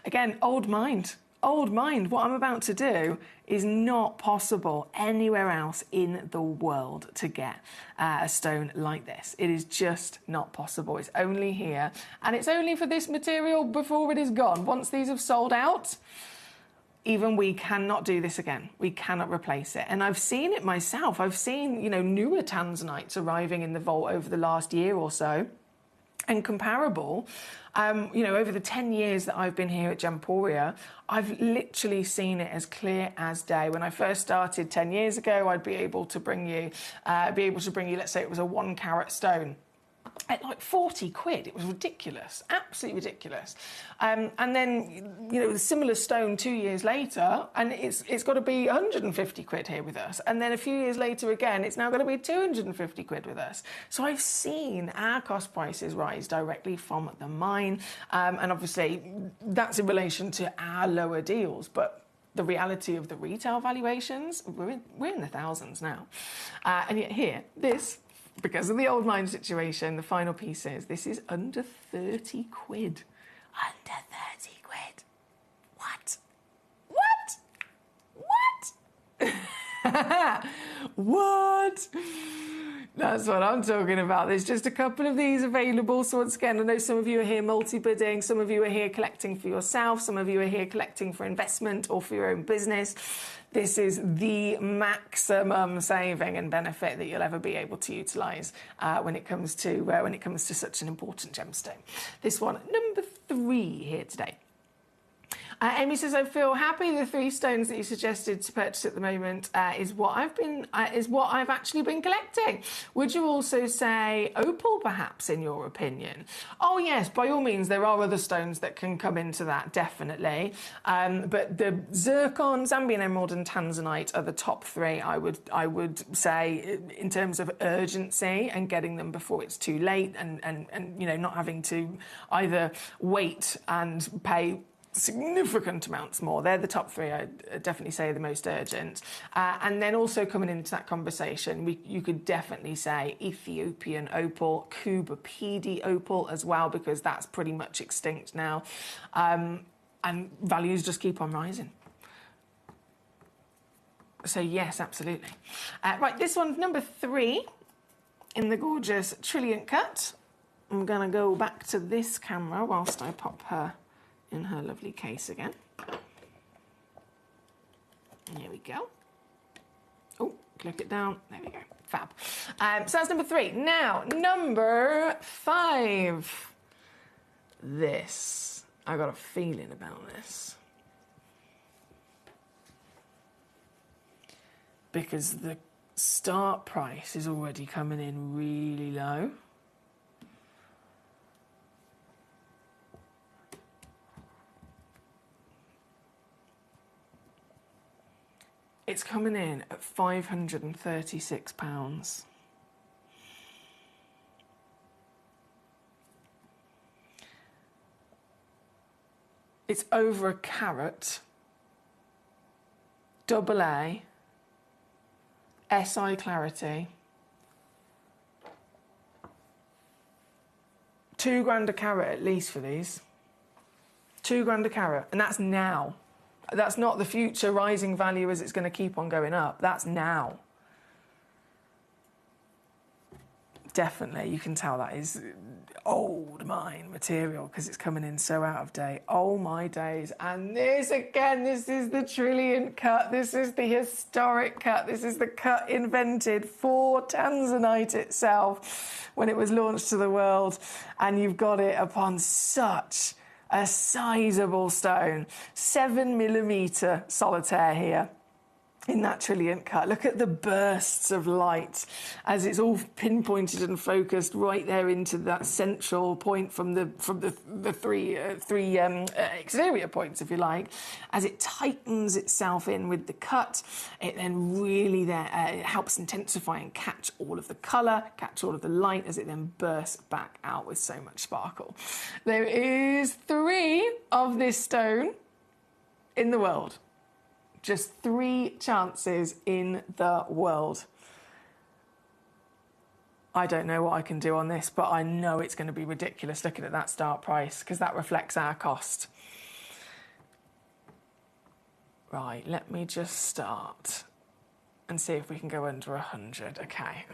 again, old mind. Old mind. What I'm about to do is not possible anywhere else in the world to get a stone like this. It is just not possible. It's only here, and it's only for this material before it is gone. Once these have sold out, even we cannot do this again. We cannot replace it. And I've seen it myself. I've seen, you know, newer tanzanites arriving in the vault over the last year or so. And comparable, you know, over the 10 years that I've been here at Gemporia, I've literally seen it as clear as day. When I first started 10 years ago, I'd be able to bring you, let's say it was a 1 carat stone, at like 40 quid. It was ridiculous, absolutely ridiculous. And then, you know, the similar stone 2 years later, and it's got to be 150 quid here with us. And then a few years later again, it's now going to be 250 quid with us. So I've seen our cost prices rise directly from the mine. And obviously that's in relation to our lower deals, but the reality of the retail valuations, we're in the thousands now. And yet here, this, because of the old mine situation, the final piece is, this is under 30 quid. Under 30 quid. What? What? What? That's what I'm talking about. There's just a couple of these available. So once again, I know some of you are here multi-bidding, some of you are here collecting for yourself, some of you are here collecting for investment or for your own business. This is the maximum saving and benefit that you'll ever be able to utilise when it comes to such an important gemstone. This one, number 3 here today. Amy says, I feel happy the 3 stones that you suggested to purchase at the moment is what I've actually been collecting. Would you also say opal, perhaps, in your opinion? Oh yes, by all means, there are other stones that can come into that, definitely. But the zircon, Zambian emerald, and tanzanite are the top 3. I would say in terms of urgency and getting them before it's too late, and you know, not having to either wait and pay significant amounts more. They're the top 3, I'd definitely say, the most urgent. And then also coming into that conversation, you could definitely say Ethiopian opal, Kubapedi opal as well, because that's pretty much extinct now. And values just keep on rising. So yes, absolutely. Right, this one's number 3 in the gorgeous Trilliant cut. I'm going to go back to this camera whilst I pop her in her lovely case again. There we go. Oh, click it down. There we go. Fab. So that's number 3. Now, number 5. This. I got a feeling about this. Because the start price is already coming in really low. It's coming in at £536. It's over a carat, AA, SI clarity, £2,000 a carat at least for these. £2,000 a carat, and that's now. That's not the future rising value as it's going to keep on going up. That's now. Definitely, you can tell that is old mine material because it's coming in so out of date. Oh my days. And this again, this is the Trilliant cut. This is the historic cut. This is the cut invented for tanzanite itself when it was launched to the world. And you've got it upon such a sizable stone, 7mm solitaire here in that Trilliant cut. Look at the bursts of light as it's all pinpointed and focused right there into that central point from the three exterior points, if you like. As it tightens itself in with the cut, it then really it helps intensify and catch all of the colour, catch all of the light as it then bursts back out with so much sparkle. There is 3 of this stone in the world. Just 3 chances in the world. I don't know what I can do on this, but I know it's going to be ridiculous looking at that start price because that reflects our cost. Right, let me just start and see if we can go under 100. Okay.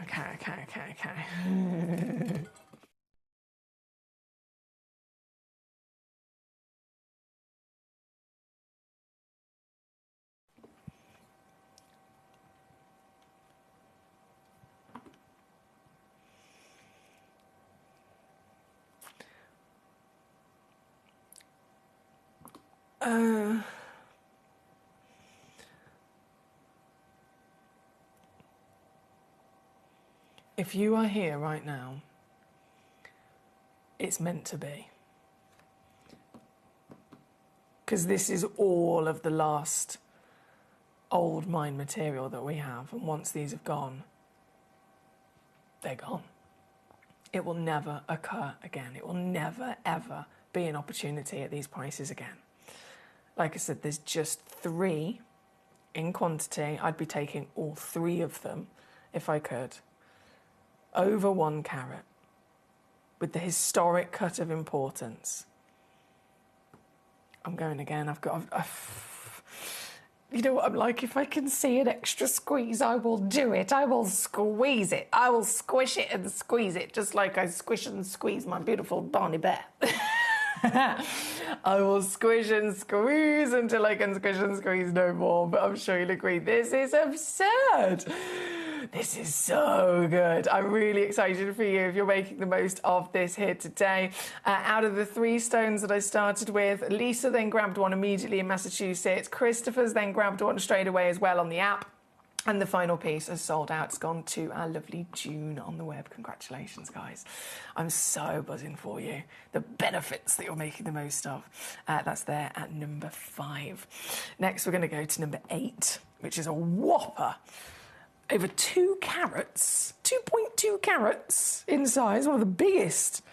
If you are here right now, it's meant to be. Because this is all of the last old mine material that we have, and once these have gone, they're gone. It will never occur again. It will never, ever be an opportunity at these prices again. Like I said, there's just 3 in quantity. I'd be taking all 3 of them if I could. Over 1 carat, with the historic cut of importance. I'm going again. You know what I'm like? If I can see an extra squeeze, I will do it. I will squeeze it. I will squish it and squeeze it, just like I squish and squeeze my beautiful Barney Bear. I will squish and squeeze until I can squish and squeeze no more, but I'm sure you'll agree, this is absurd. This is so good. I'm really excited for you if you're making the most of this here today. Out of the 3 stones that I started with, Lisa then grabbed one immediately in Massachusetts. Christopher's then grabbed one straight away as well on the app. And the final piece has sold out. It's gone to our lovely June on the web. Congratulations, guys. I'm so buzzing for you. The benefits that you're making the most of. That's there at number 5. Next, we're going to go to number 8, which is a whopper. Over 2 carats, 2.2 carats in size, one of the biggest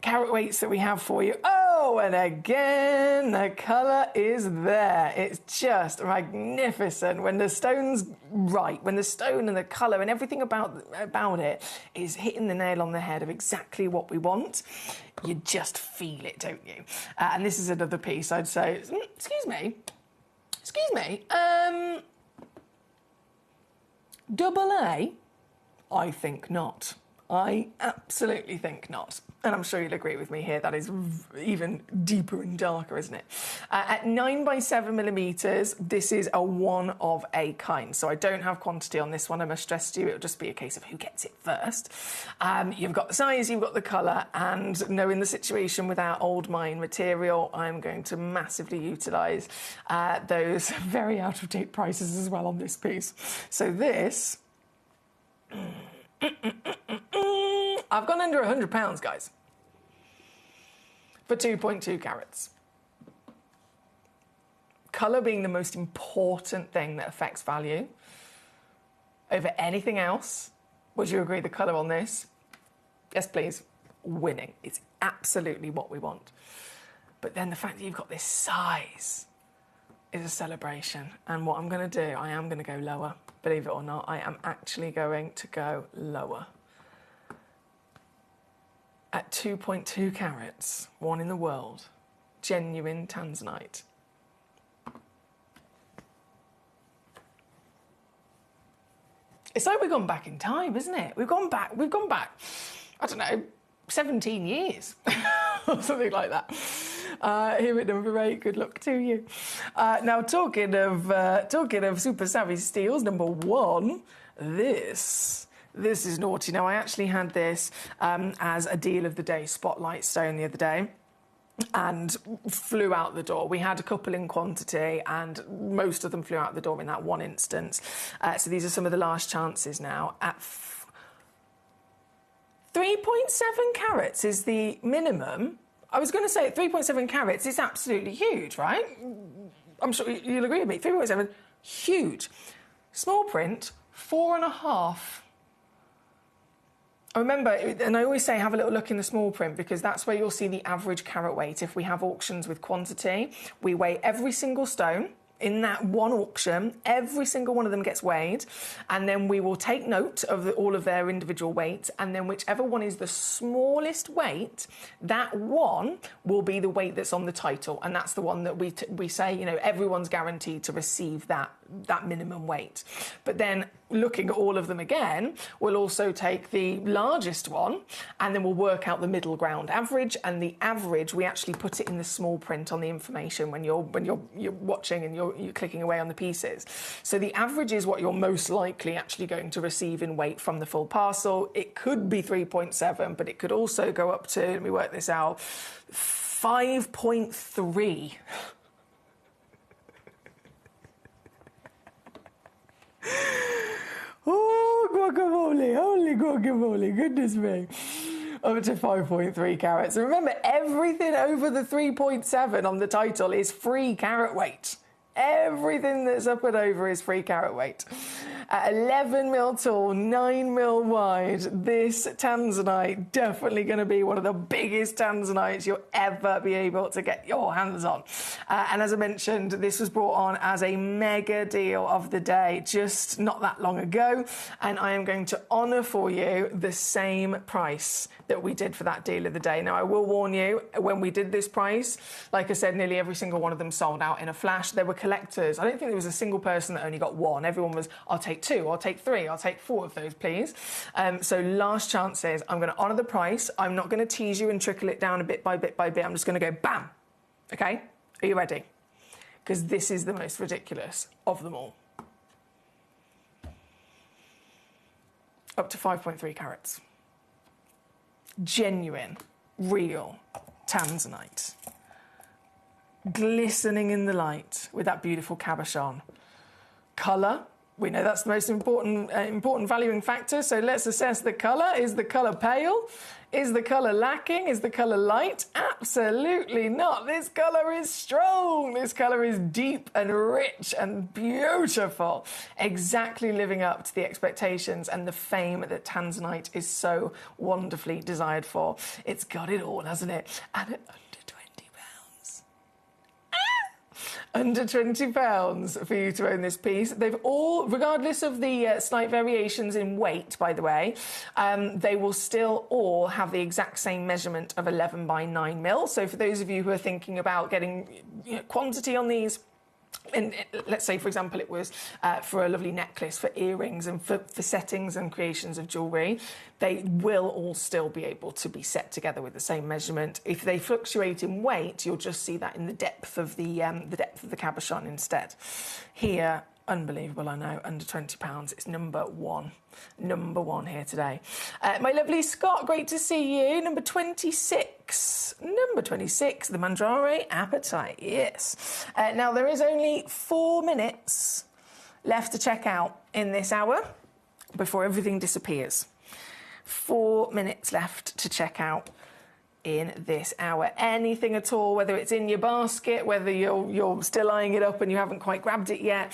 carat weights that we have for you. Oh, and again, the colour is there. It's just magnificent. When the stone's right, when the stone and the colour and everything about it is hitting the nail on the head of exactly what we want, you just feel it, don't you? And this is another piece I'd say, excuse me, double A? I think not. I absolutely think not. And I'm sure you'll agree with me here, that is even deeper and darker, isn't it? At 9 by 7 millimetres, this is a one of a kind. So I don't have quantity on this one, I must stress to you. It'll just be a case of who gets it first. You've got the size, you've got the colour, and knowing the situation with our old mine material, I'm going to massively utilise those very out-of-date prices as well on this piece. So this... I've gone under £100, guys, for 2.2 carats. Colour being the most important thing that affects value over anything else. Would you agree the colour on this? Yes, please. Winning. It's absolutely what we want. But then the fact that you've got this size is a celebration. And what I'm going to do, I am going to go lower. Believe it or not, I am actually going to go lower. At 2.2 carats, one in the world, genuine tanzanite. It's like we've gone back in time, isn't it? We've gone back, I don't know, 17 years or something like that. Here at number 8, good luck to you. Now, talking of super savvy steals, number 1, this is naughty. Now, I actually had this as a deal of the day spotlight stone the other day and flew out the door. We had a couple in quantity and most of them flew out the door in that one instance. So these are some of the last chances now. At 3.7 carats is the minimum. I was going to say at 3.7 carats, it's absolutely huge, right? I'm sure you'll agree with me. 3.7, huge. Small print, 4.5. I remember, and I always say have a little look in the small print because that's where you'll see the average carat weight. If we have auctions with quantity, we weigh every single stone in that one auction, every single one of them gets weighed, and then we will take note of all of their individual weights, and then whichever one is the smallest weight, that one will be the weight that's on the title, and that's the one that we say, you know, everyone's guaranteed to receive that minimum weight. But then looking at all of them again, we'll also take the largest one, and then we'll work out the middle ground average, and the average, we actually put it in the small print on the information when you're watching and you're clicking away on the pieces. So the average is what you're most likely actually going to receive in weight from the full parcel. It could be 3.7, but it could also go up to, let me work this out, 5.3. Oh, guacamole, holy guacamole, goodness me. Up to 5.3 carats. And remember, everything over the 3.7 on the title is free carat weight. Everything that's up and over is free carat weight. At 11 mil tall, 9 mil wide, this tanzanite definitely going to be one of the biggest tanzanites you'll ever be able to get your hands on. And as I mentioned, this was brought on as a mega deal of the day just not that long ago, and I am going to honour for you the same price that we did for that deal of the day. Now, I will warn you, when we did this price, like I said, nearly every single one of them sold out in a flash. There were collectors. I don't think there was a single person that only got one. Everyone was, I'll take 2, I'll take 3, I'll take 4 of those, please. So last chances, I'm going to honour the price. I'm not going to tease you and trickle it down a bit by bit by bit. I'm just going to go bam. Okay? Are you ready? Because this is the most ridiculous of them all. Up to 5.3 carats. Genuine, real tanzanite. Glistening in the light with that beautiful cabochon. Colour, we know that's the most important valuing factor, so let's assess the colour. Is the colour pale? Is the colour lacking? Is the colour light? Absolutely not. This colour is strong. This colour is deep and rich and beautiful. Exactly living up to the expectations and the fame that tanzanite is so wonderfully desired for. It's got it all, hasn't it? And under £20 for you to own this piece. They've all, regardless of the slight variations in weight, by the way, they will still all have the exact same measurement of 11 by 9 mil. So for those of you who are thinking about getting quantity on these, and let's say, for example, it was for a lovely necklace, for earrings and for settings and creations of jewellery, they will all still be able to be set together with the same measurement. If they fluctuate in weight, you'll just see that in the depth of the cabochon instead. Here, unbelievable, I know, under £20. It's number one here today. My lovely Scott, great to see you. Number 26. Number 26, the Mandrare Appetite, yes. Now, there is only 4 minutes left to check out in this hour before everything disappears. 4 minutes left to check out in this hour. Anything at all, whether it's in your basket, whether you're still eyeing it up and you haven't quite grabbed it yet,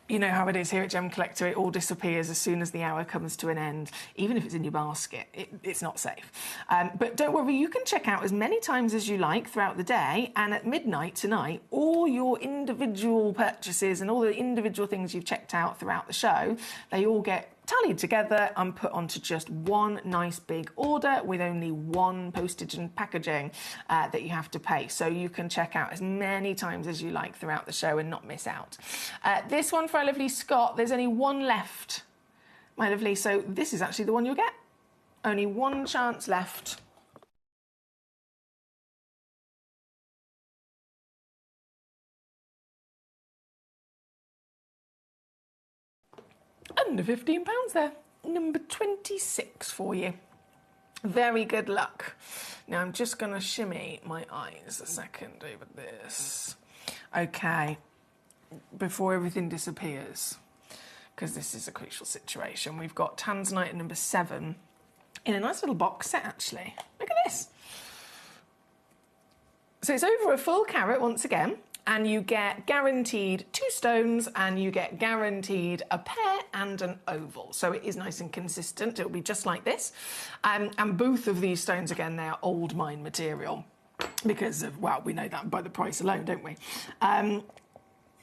you know how it is here at Gemcollector. It all disappears as soon as the hour comes to an end. Even if it's in your basket, it's not safe. But don't worry, you can check out as many times as you like throughout the day, and at midnight tonight, all your individual purchases and all the individual things you've checked out throughout the show, they all get tallied together and put onto just one nice big order with only one postage and packaging that you have to pay. So you can check out as many times as you like throughout the show and not miss out. This one for our lovely Scott, there's only one left, my lovely. So this is actually the one you'll get. Only one chance left. Under £15 there. Number 26 for you. Very good luck. Now I'm just going to shimmy my eyes a second over this. Okay, before everything disappears, because this is a crucial situation, we've got tanzanite number 7 in a nice little box set, actually. Look at this. So it's over a full carat once again. And you get guaranteed 2 stones, and you get guaranteed a pear and an oval. So it is nice and consistent. It'll be just like this. And both of these stones, again, they are old mine material. because of, well, we know that by the price alone, don't we?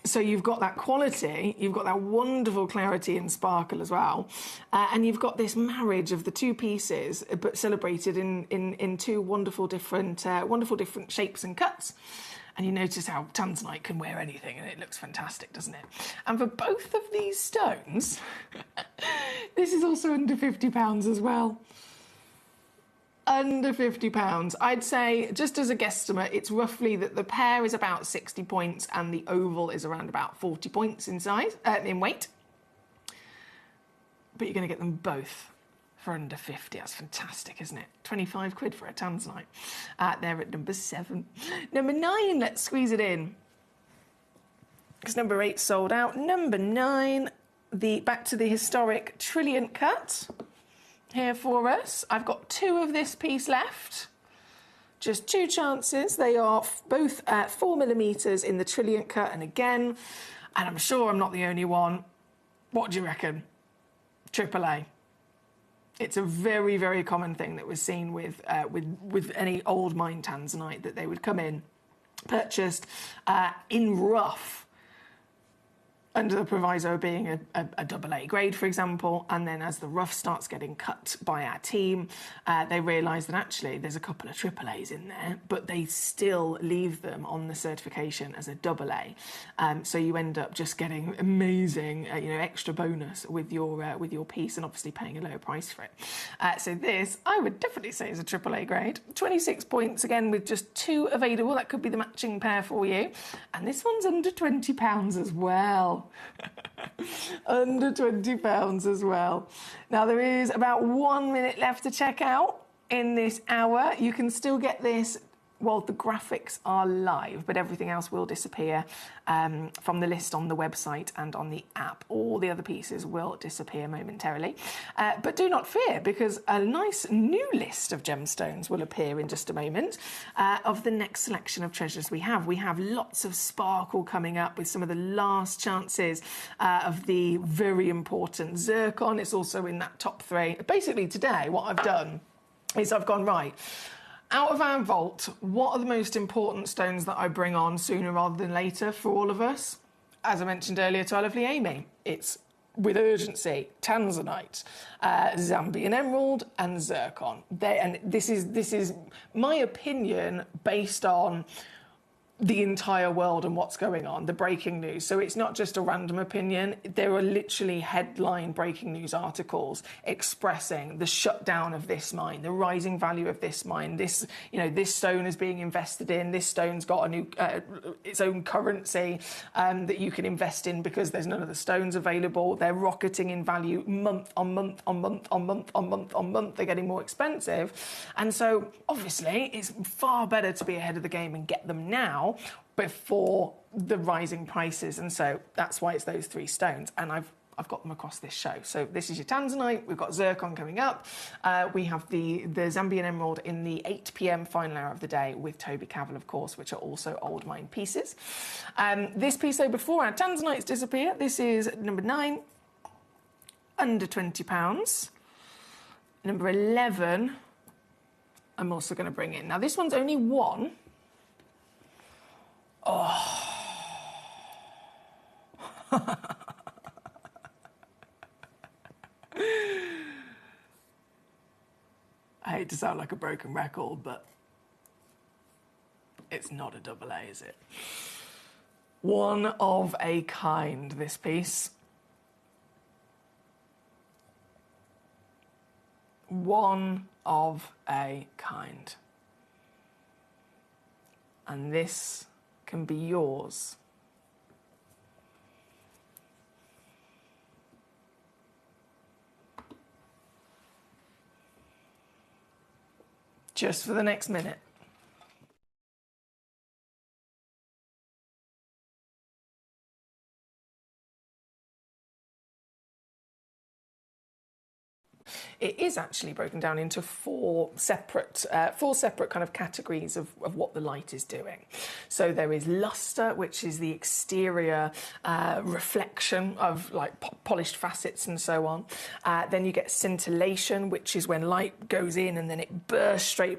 So you've got that quality, you've got that wonderful clarity and sparkle as well, and you've got this marriage of the two pieces, but celebrated in two wonderful different shapes and cuts. And you notice how tanzanite can wear anything, and it looks fantastic, doesn't it? And for both of these stones, this is also under £50 as well. Under £50. I'd say, just as a guesstimate, it's roughly that the pair is about 60 points and the oval is around about 40 points in size, in weight. But you're going to get them both for under 50. That's fantastic, isn't it? 25 quid for a tanzanite. They're at number 7. Number 9, let's squeeze it in, because number 8 sold out. Number 9, back to the historic Trilliant cut here for us. I've got 2 of this piece left. Just 2 chances. They are both 4mm in the Trilliant cut, and again, and I'm sure I'm not the only one, what do you reckon? AAA. It's a very, very common thing that was seen with any old mine tanzanite, that they would come in, purchased in rough, under the proviso of being a AA grade, for example, and then as the rough starts getting cut by our team, they realise that actually there's a couple of AAAs in there, but they still leave them on the certification as a AA. So you end up just getting amazing, extra bonus with your piece, and obviously paying a lower price for it. So this, I would definitely say, is a AAA grade. 26 points, again, with just 2 available. That could be the matching pair for you. And this one's under £20 as well. Under £20 as well. Now, there is about 1 minute left to check out in this hour. You can still get this. Well, the graphics are live, but everything else will disappear from the list on the website and on the app. All the other pieces will disappear momentarily. But do not fear, because a nice new list of gemstones will appear in just a moment of the next selection of treasures we have. We have lots of sparkle coming up with some of the last chances of the very important zircon. It's also in that top 3. Basically, today, what I've done is I've gone, right, out of our vault, what are the most important stones that I bring on sooner rather than later for all of us? As I mentioned earlier to our lovely Amy, it's with urgency, tanzanite, Zambian emerald and zircon. And this is my opinion based on the entire world and what's going on, the breaking news. So it's not just a random opinion. There are literally headline breaking news articles expressing the shutdown of this mine, the rising value of this mine. This stone is being invested in. This stone's got a new its own currency that you can invest in because there's none of the stones available. They're rocketing in value month on month on month on month on month on month. They're getting more expensive, and so obviously it's far better to be ahead of the game and get them now before the rising prices. And so that's why it's those 3 stones, and I've got them across this show. So this is your tanzanite. We've got zircon coming up. We have the Zambian emerald in the 8 p.m. final hour of the day with Toby Cavil, of course, which are also old mine pieces. This piece, though, before our tanzanites disappear, this is number 9, under £20. Number 11, I'm also going to bring in. Now, this one's only 1. Oh. I hate to sound like a broken record, but it's not a AA, is it? One of a kind, this piece. One of a kind. And this can be yours. Just for the next minute. It is actually broken down into 4 separate kind of categories of what the light is doing. So there is luster, which is the exterior reflection of like polished facets and so on. Then you get scintillation, which is when light goes in and then it bursts straight back